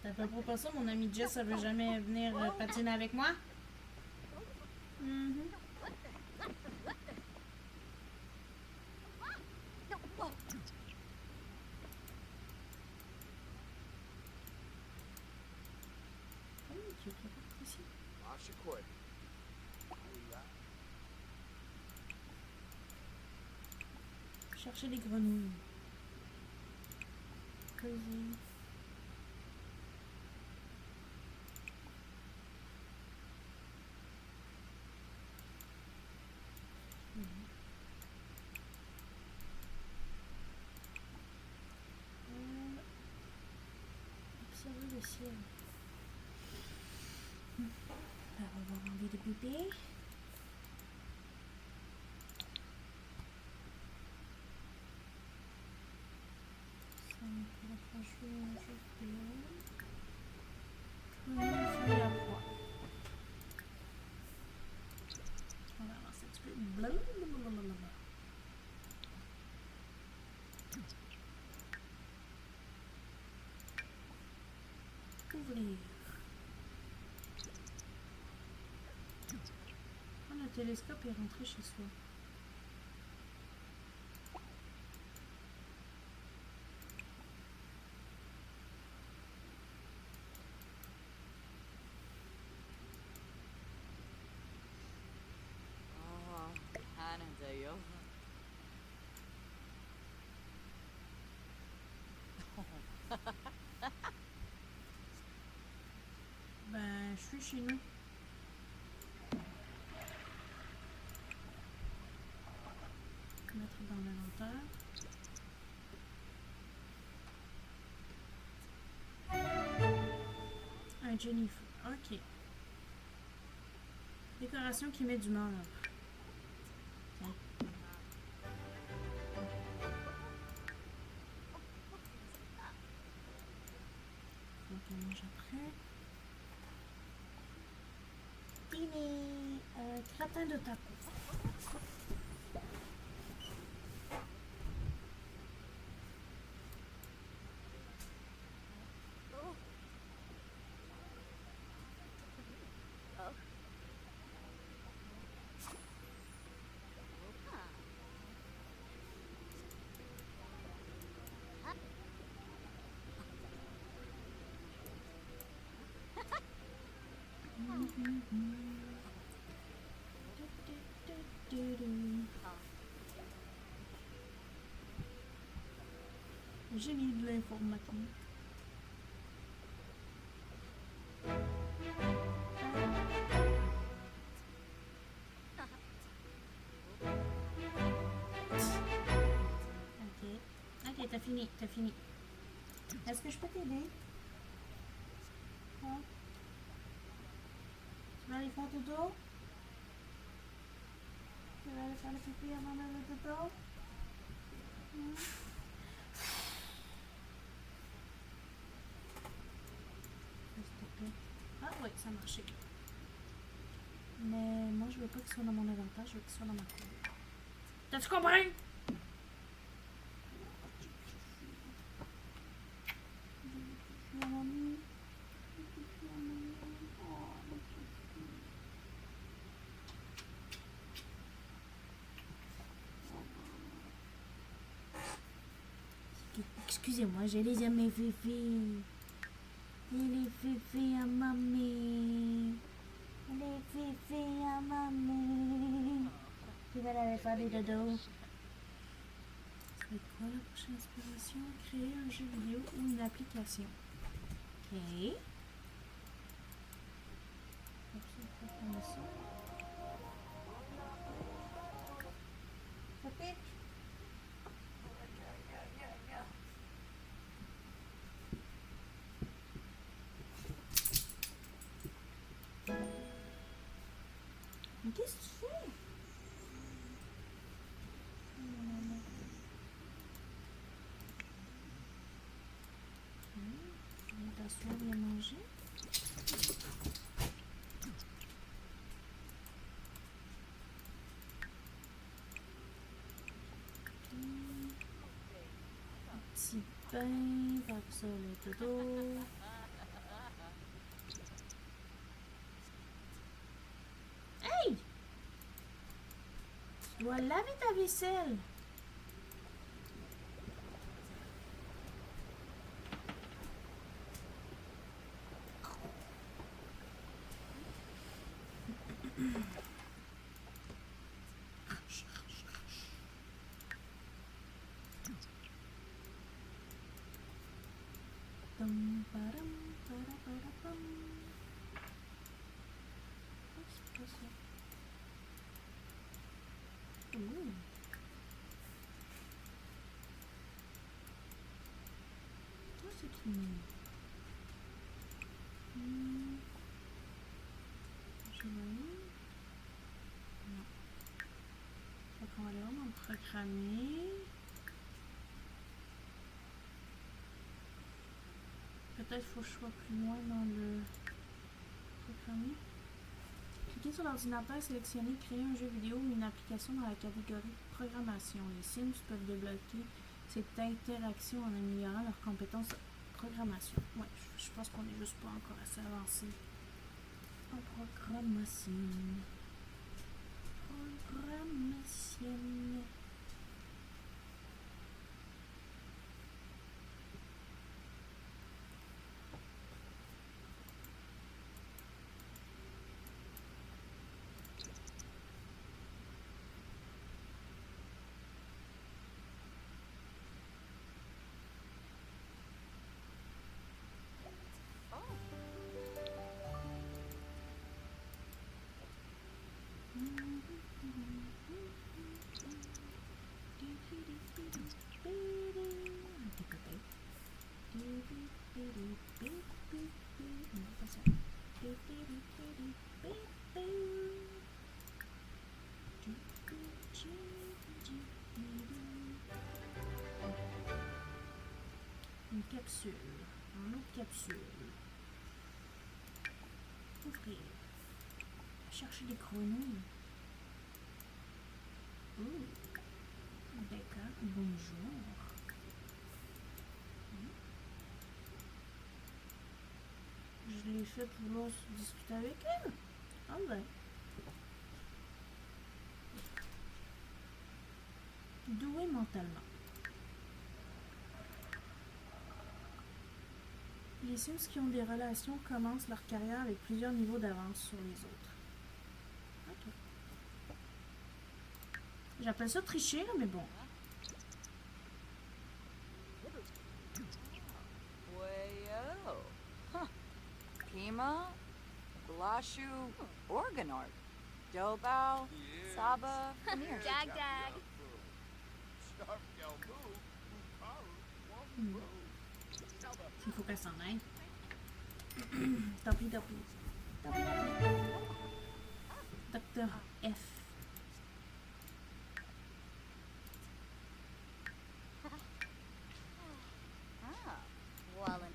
C'est à peu près pas ça, mon ami Jess, elle veut jamais venir patiner avec moi. Mhm. Chercher des grenouilles. Cosy. Observer le ciel. On va avoir envie de bébé. Ça, on va franchir un jour de feuille à bois. On va avancer un petit peu. Blablabla. Ouvrir. Oh, le télescope est rentré chez soi. Oh, Canada, yo. Ben, je suis chez nous. Mettre dans l'inventaire. Un Jennifer. Ok. Décoration qui met du mal. Tiens. Faut que mange après. Dîner. Gratin de taco. Génie de l'informatique. Ok, t'as fini, t'as fini. Est-ce que je peux t'aider? Hein? Tu vas aller faire dodo? Tu vas aller faire le pipi avant d'aller dodo? Hmm? S'il te plaît. Ah oui, ça a marché. Mais moi, je veux pas qu'il soit dans mon inventaire, je veux qu'il soit dans ma cour. T'as-tu compris? Excusez-moi, je les aime mes féfés. Les féfés à mamie. Les féfés à mamie. Tu vas aller faire des dodos. Ça va être quoi la prochaine inspiration? Créer un jeu vidéo ou une application. Ok. On a ça. Ça pique? Mais qu'est-ce que tu fais? On t'assoit bien manger. Un petit pain, faire ça le dodo. Hey! Tu dois laver ta vaisselle. c'est pas ça. Ouh. Ça, c'est trop mignon. Joli. Non. Fait qu'on va aller vraiment programmer. Peut-être qu'il faut que je sois plus loin dans le programmer. Cliquez sur l'ordinateur, sélectionnez créer un jeu vidéo ou une application dans la catégorie programmation. Les Sims peuvent débloquer cette interaction en améliorant leurs compétences programmation. Ouais, je pense qu'on est juste pas encore assez avancé en programmation. Programmation. Une capsule. Un autre capsule. Ouvrir. Chercher des grenouilles. Oh. D'accord. Bonjour. Je l'ai fait pour vouloir discuter avec elle. Ah ben. Doué mentalement. Les Sims qui ont des relations commencent leur carrière avec plusieurs niveaux d'avance sur les autres. Ok. J'appelle ça tricher, là, mais bon. Wayo. Huh. Pima, Glashu, Organart, Dobao, Saba, Amir. Dag dag. Il faut qu'elle s'en aille. Tant pis, tant pis. Tant pis, tant pis. Docteur F. Ah, Wallen.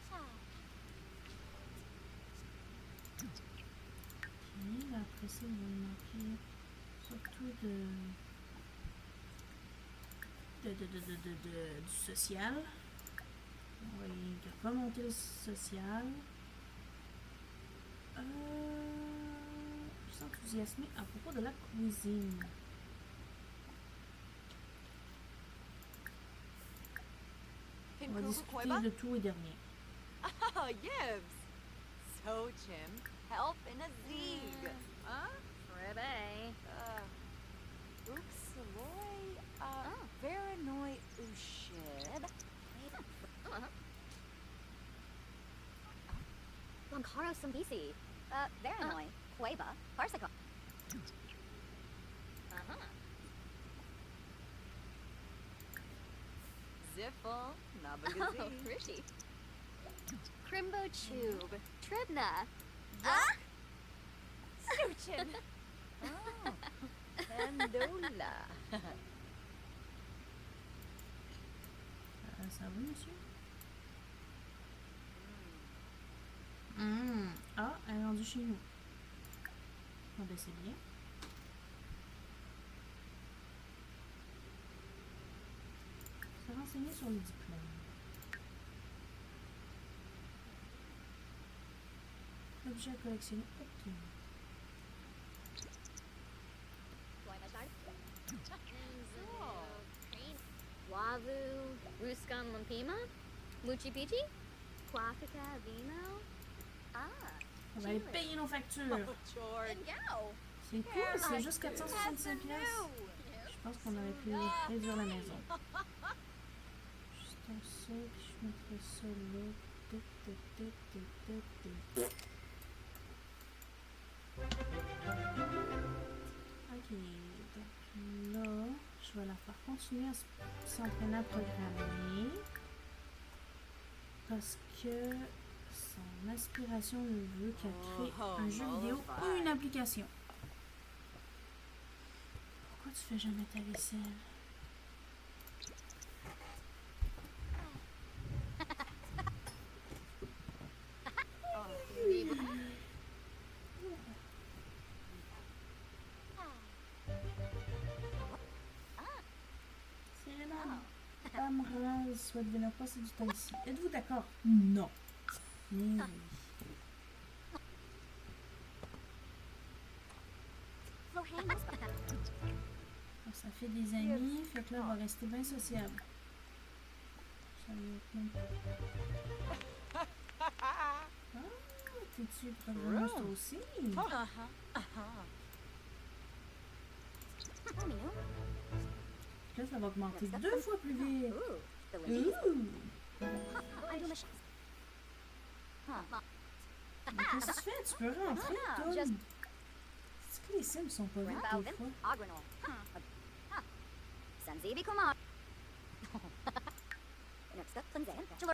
Ok, là, après ça, il va me manquer surtout du social. On va y remonter le social. Je suis enthousiasmée à propos de la cuisine. On va discuter de tout et de rien. Oh, Yibs. So, Jim, help in a Zeeg. Huh? Rebe. Uxaloy, Veranoi Ushid. Lankaro Sambisi. Veranoi. Queba. Parsika. Ziffle, Oh, Nabagazi. Rishi. Crimbo Tube. Tribna. Suchin. Oh, Pandola. Ça va, monsieur? Ah, elle est rendue chez nous. Ah ben c'est bien. Se renseigner sur le diplôme. Objet à collectionner. Ok. Wavu. Ruskan Lampima. Muchi Pichi. Quafika Vino. On va aller payer nos factures. Oh, George. Gao. C'est cool, c'est juste 465 pièces. Je pense qu'on aurait pu réduire la maison. Juste ça, puis je mettrais ça là. Ok, donc là, je vais la faire continuer à s'entraîner à programmer parce que son aspiration le veut qu'elle crée un jeu vidéo ou une application. Pourquoi tu fais jamais ta vaisselle? Serena Bamraz souhaite venir passer du temps ici. Êtes-vous d'accord? Non. Mais oui. Ça fait des amis, fait que là, on va rester bien sociable. Ça va être même pas. Ah, t'es-tu programmeuse toi aussi? Là, ça va augmenter 2 fois plus vite. Ouh! Mais qu'est-ce que tu fais? Tu peux rentrer, Tom. Est-ce que les Sims sont pas vite des fois?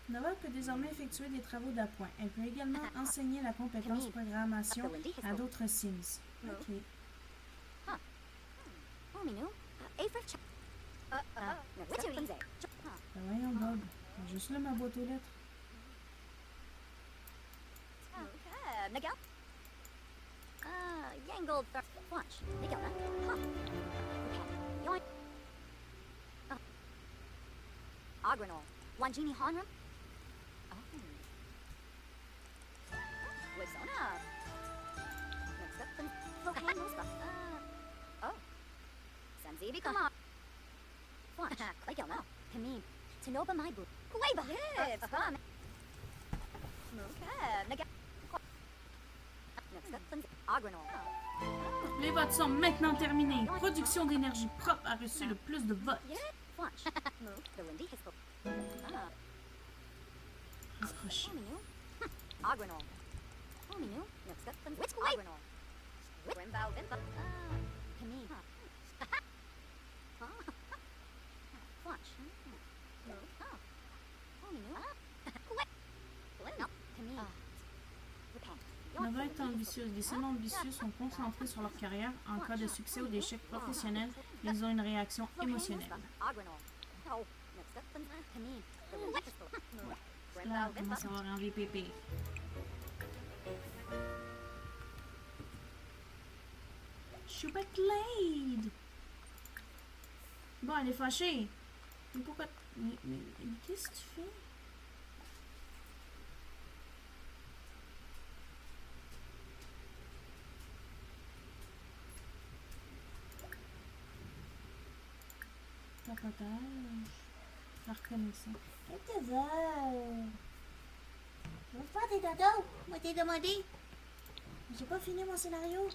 Nova peut désormais effectuer des travaux d'appoint. Elle peut également enseigner la compétence programmation à d'autres Sims. Ok. Ben voyons, Bob. J'ai juste là ma boîte aux lettres. Yangled watch. Agranol. Wanjini Hanram? Wazona. Next up, Lohan Musba. Oh. Sanzibi Kama. Watch. Like now. Kameen. Tanoba Maibu. Kuwaiba. Yes. Okay. Next up, Agranol. Les votes sont maintenant terminés. Production d'énergie propre a reçu le plus de votes. Watch. Move. The Lindy has Rapproché. Agranol. Hominu. Next up, Witch Agranol. Rimbow Vimba. Kameen. Watch. Move. Hominu. Kameen. Nova est ambitieuse. Les Sims ambitieux sont concentrés sur leur carrière. En cas de succès ou d'échec professionnel, ils ont une réaction émotionnelle. Là, on commence à avoir un VPP. Chouette Lade! Bon, elle est fâchée. Mais pourquoi... Mais qu'est-ce que tu fais? Papotage. La reconnaissance. Qu'est-ce que tu veux? Je veux faire des dodos. Moi, t'es demandé. J'ai pas fini mon scénario.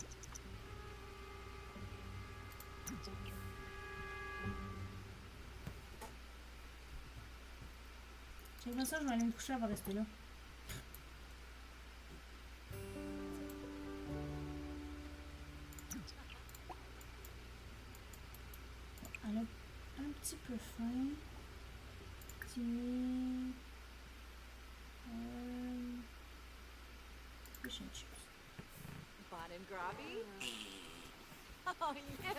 J'ai ça, je vais aller me coucher, elle va rester là. Elle a un petit peu faim. Timide. Fish and chips. Bon and grabby? Oh, yes.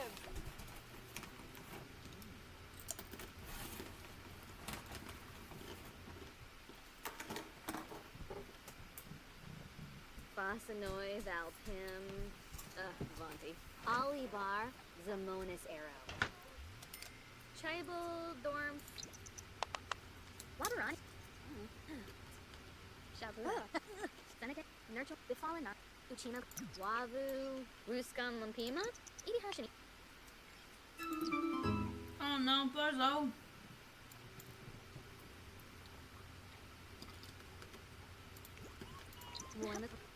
Bossanoi, Valpim, Vanti. Olibar, Zamonis Arrow. Tribal Dorm. Lateran. Shabu. Seneca. Nurture. Bifalina. Uchina. Wavu. Ruskan Lampima. Idi Hashini. Oh non, pas eux autres.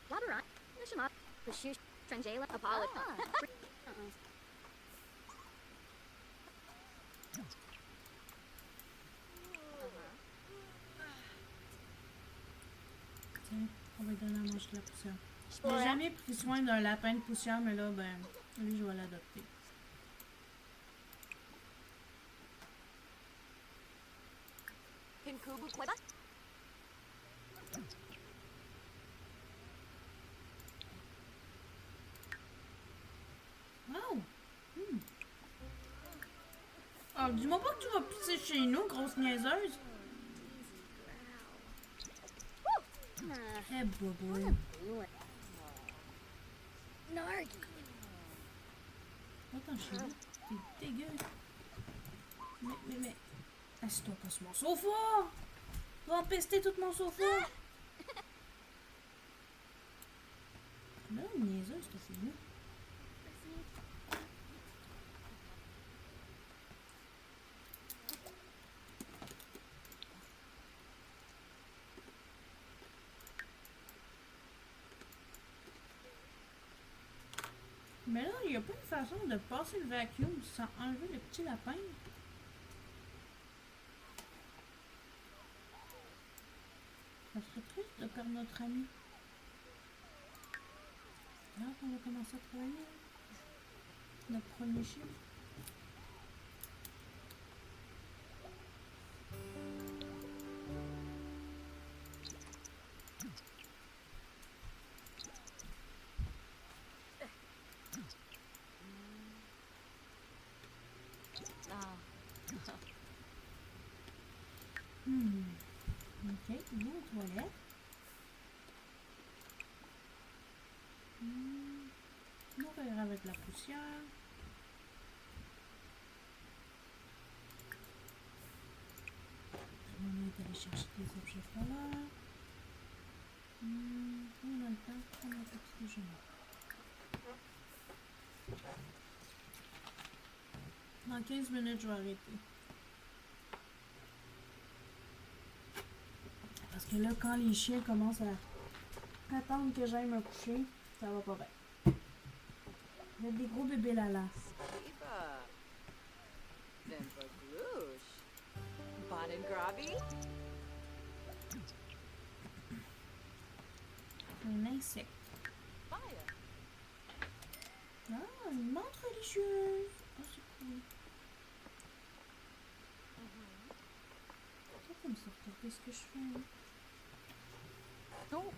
Lateran. Nishamat. Pushush. Trangela. Apollo. On va lui donner à manger de la poussière. J'ai jamais pris soin d'un lapin de poussière, mais là, ben, lui, je vais l'adopter. Kinkubu Kweba? Wow! Ah, dis-moi pas que tu vas pisser chez nous, grosse niaiseuse. Eh, bobo. Nargi. Attends, chez nous. T'es dégueu. Mais. Assieds-toi pas sur mon sofa! Tu vas empester tout mon sofa! Là, une niaiseuse, cette fille-là. Mais là, il n'y a pas une façon de passer le vacuum sans enlever le petit lapin. Ça serait triste de perdre notre ami. Là qu'on va commencer à travailler. Notre premier chiffre. Ah. Ok, il est aux toilettes. Nourrir avec la poussière. On est allé chercher des objets scolaires. On a le temps de prendre un petit déjeuner. Dans 15 minutes, je vais arrêter. Parce que là, quand les chiens commencent à attendre que j'aille me coucher, ça va pas bien. Il y a des gros bébés là. Skiba. Vimpa Gloosh. Bon and Grobby. Un insecte. Fire. Ah, une menthe religieuse. Oh, c'est cool. Toi, comme ça, regarder ce que je fais. Hein? Oh.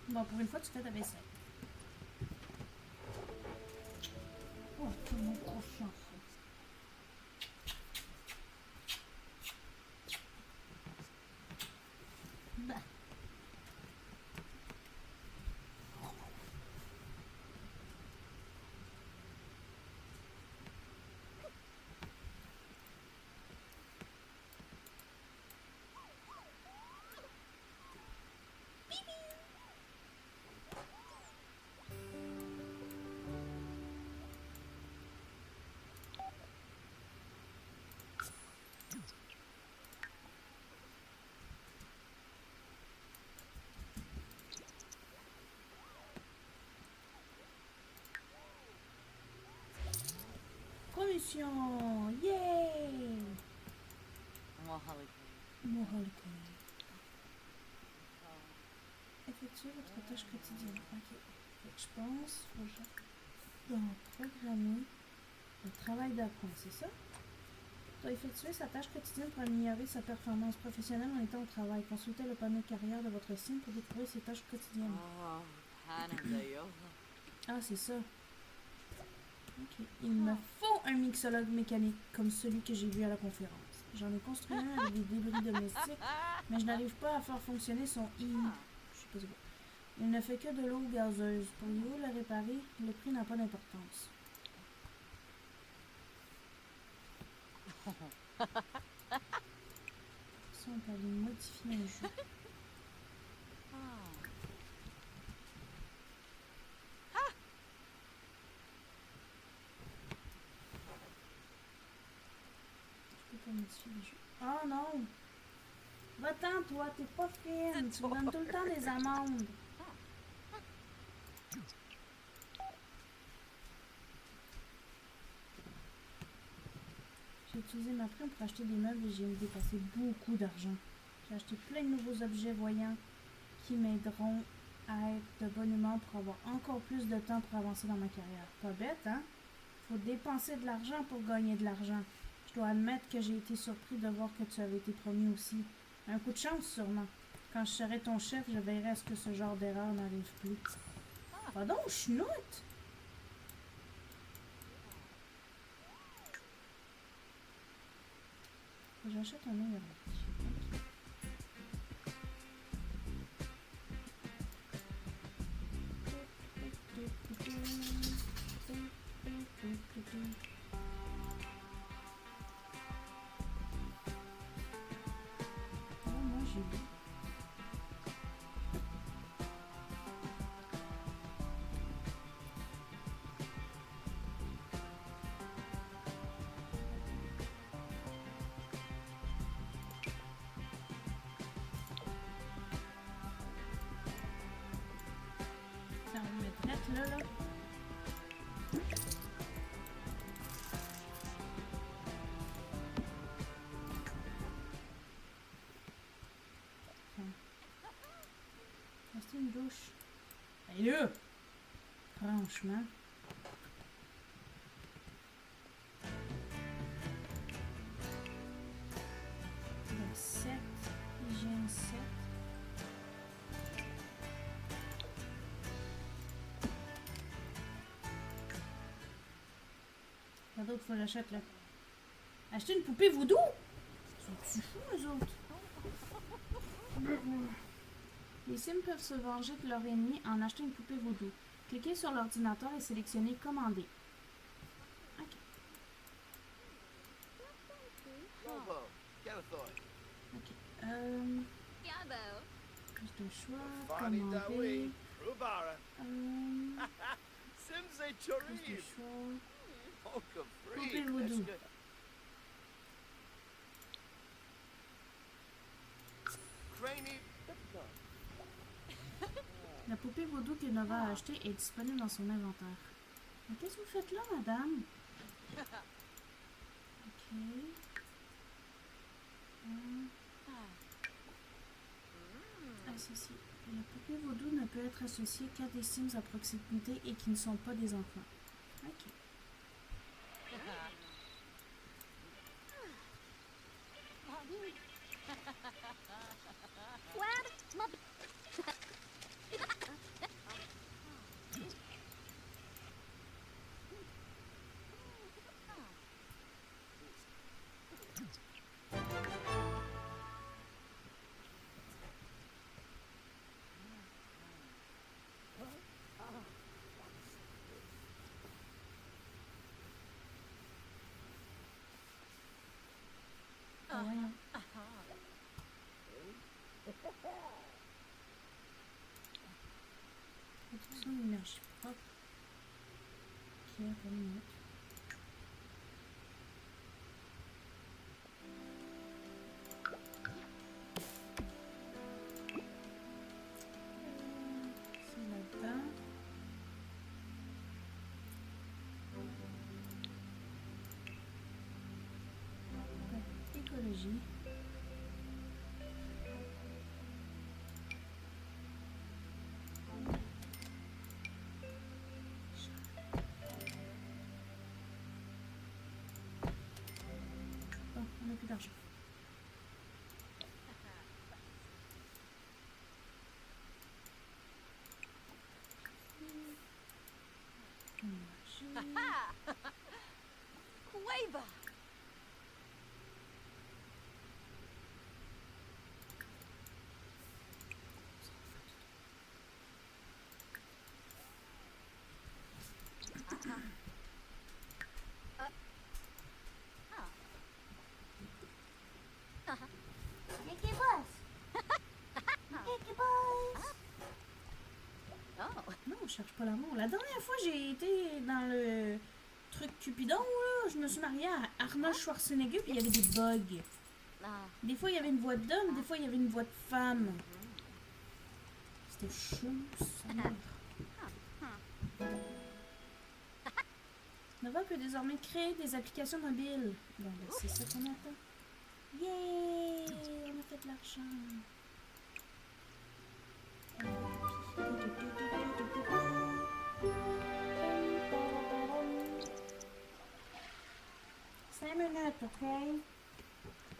Bon, pour une fois, tu fais ta vaisselle. Oh, tout le monde trop chiant. Bah. Commission! Yay! Mohalik. Mohawk. Effectuez votre tâche quotidienne. Ok. Fait que je pense que je dois programmer le travail d'apprendre, c'est ça? Doit effectuer sa tâche quotidienne pour améliorer sa performance professionnelle en étant au travail. Consultez le panneau de carrière de votre signe pour découvrir ses tâches quotidiennes. Oh, Panandayola. Ah, c'est ça. Ok. Il me faut un mixologue mécanique comme celui que j'ai vu à la conférence. J'en ai construit un avec des débris domestiques, mais je n'arrive pas à faire fonctionner son I. Je sais pas c'est quoi. Il ne fait que de l'eau gazeuse. Pourriez-vous le réparer? Le prix n'a pas d'importance. Si on peut aller modifier modifier un jeu. Oh. Je peux pas modifier les jeux. Oh non! Va-t'en, toi, t'es pas fine. Tu me donnes tout le temps des amendes. J'ai utilisé ma prime pour acheter des meubles et j'ai dépassé beaucoup d'argent. J'ai acheté plein de nouveaux objets voyants qui m'aideront à être de bonne humeur pour avoir encore plus de temps pour avancer dans ma carrière. Pas bête, hein? Faut dépenser de l'argent pour gagner de l'argent. Je dois admettre que j'ai été surpris de voir que tu avais été promu aussi. Un coup de chance, sûrement. Quand je serai ton chef, je veillerai à ce que ce genre d'erreur n'arrive plus. Pardon, chenoute! J'achète un meilleur lit. Oh, moi j'ai vu. Ça, on va mettre net là. C'est une douche. Allez là! Franchement. Le 7. Hygiène 7. Quoi d'autre faut que j'achète là? Acheter une poupée voodoo? C'est fou eux autres. Les Sims peuvent se venger de leur ennemi en achetant une poupée voodoo. Cliquez sur l'ordinateur et sélectionnez Commander. Ok. Bobo, Galathoy. Ok. Gabo. Plus de choix. Fani Commander. Dawi, Rubara, Simse Plus de Chorib, choix. Polka Poupée Free. voodoo. Craney, La poupée vaudou que Nova a achetée est disponible dans son inventaire. Mais qu'est-ce que vous faites là, madame? Ok. Associé. La poupée vaudou ne peut être associée qu'à des Sims à proximité et qui ne sont pas des enfants. Ok. Wad. Mub. Ah, voyons. Production d'énergie propre. Ok, attends une minute. C'est là-dedans. Écologie. Bon, on n'a plus d'argent. Magie. Cueva. cherche pas l'amour. La dernière fois, j'ai été dans le truc Cupidon, là. Je me suis mariée à Arnold Schwarzenegger, puis il y avait des bugs. Ah. Des fois, il y avait une voix d'homme, des fois, il y avait une voix de femme. C'était chaud, ça. Nova peut désormais créer des applications mobiles. Bon, ben, c'est ça qu'on attend. Yay! On a fait de l'argent. 5 minutes, ok?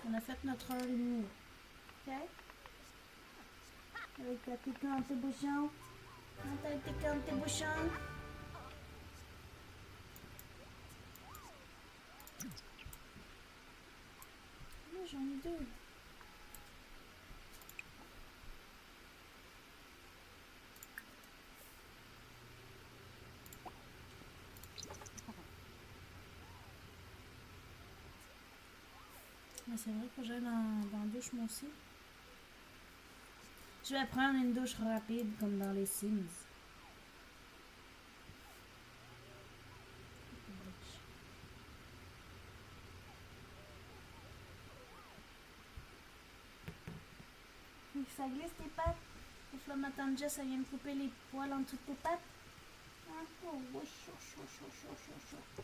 On a fait notre heure et demie. Ok? Avec la piquante et bouchon. On a piquante et bouchon. Là, j'en ai 2. Mais c'est vrai que j'aille dans la douche moi aussi. Je vais prendre une douche rapide comme dans les Sims. Ça glisse tes pattes. Sauf là, ma tante Jess, elle vient me couper les poils en dessous de tes pattes. Ah, oh, chaud, chaud, chaud, chaud, chaud, chaud.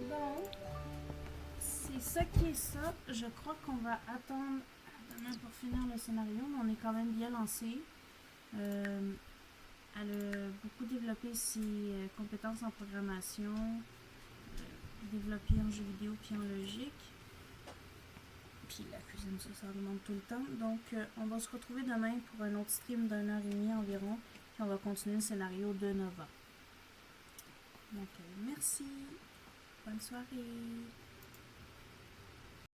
Bon, c'est ça qui est ça. Je crois qu'on va attendre demain pour finir le scénario, mais on est quand même bien lancé. Elle a beaucoup développé ses compétences en programmation, développé en jeu vidéo puis en logique. Puis la cuisine, ça demande tout le temps. Donc, on va se retrouver demain pour un autre stream d'1h30 environ. Puis on va continuer le scénario de Nova. Donc, merci. Bonne soirée.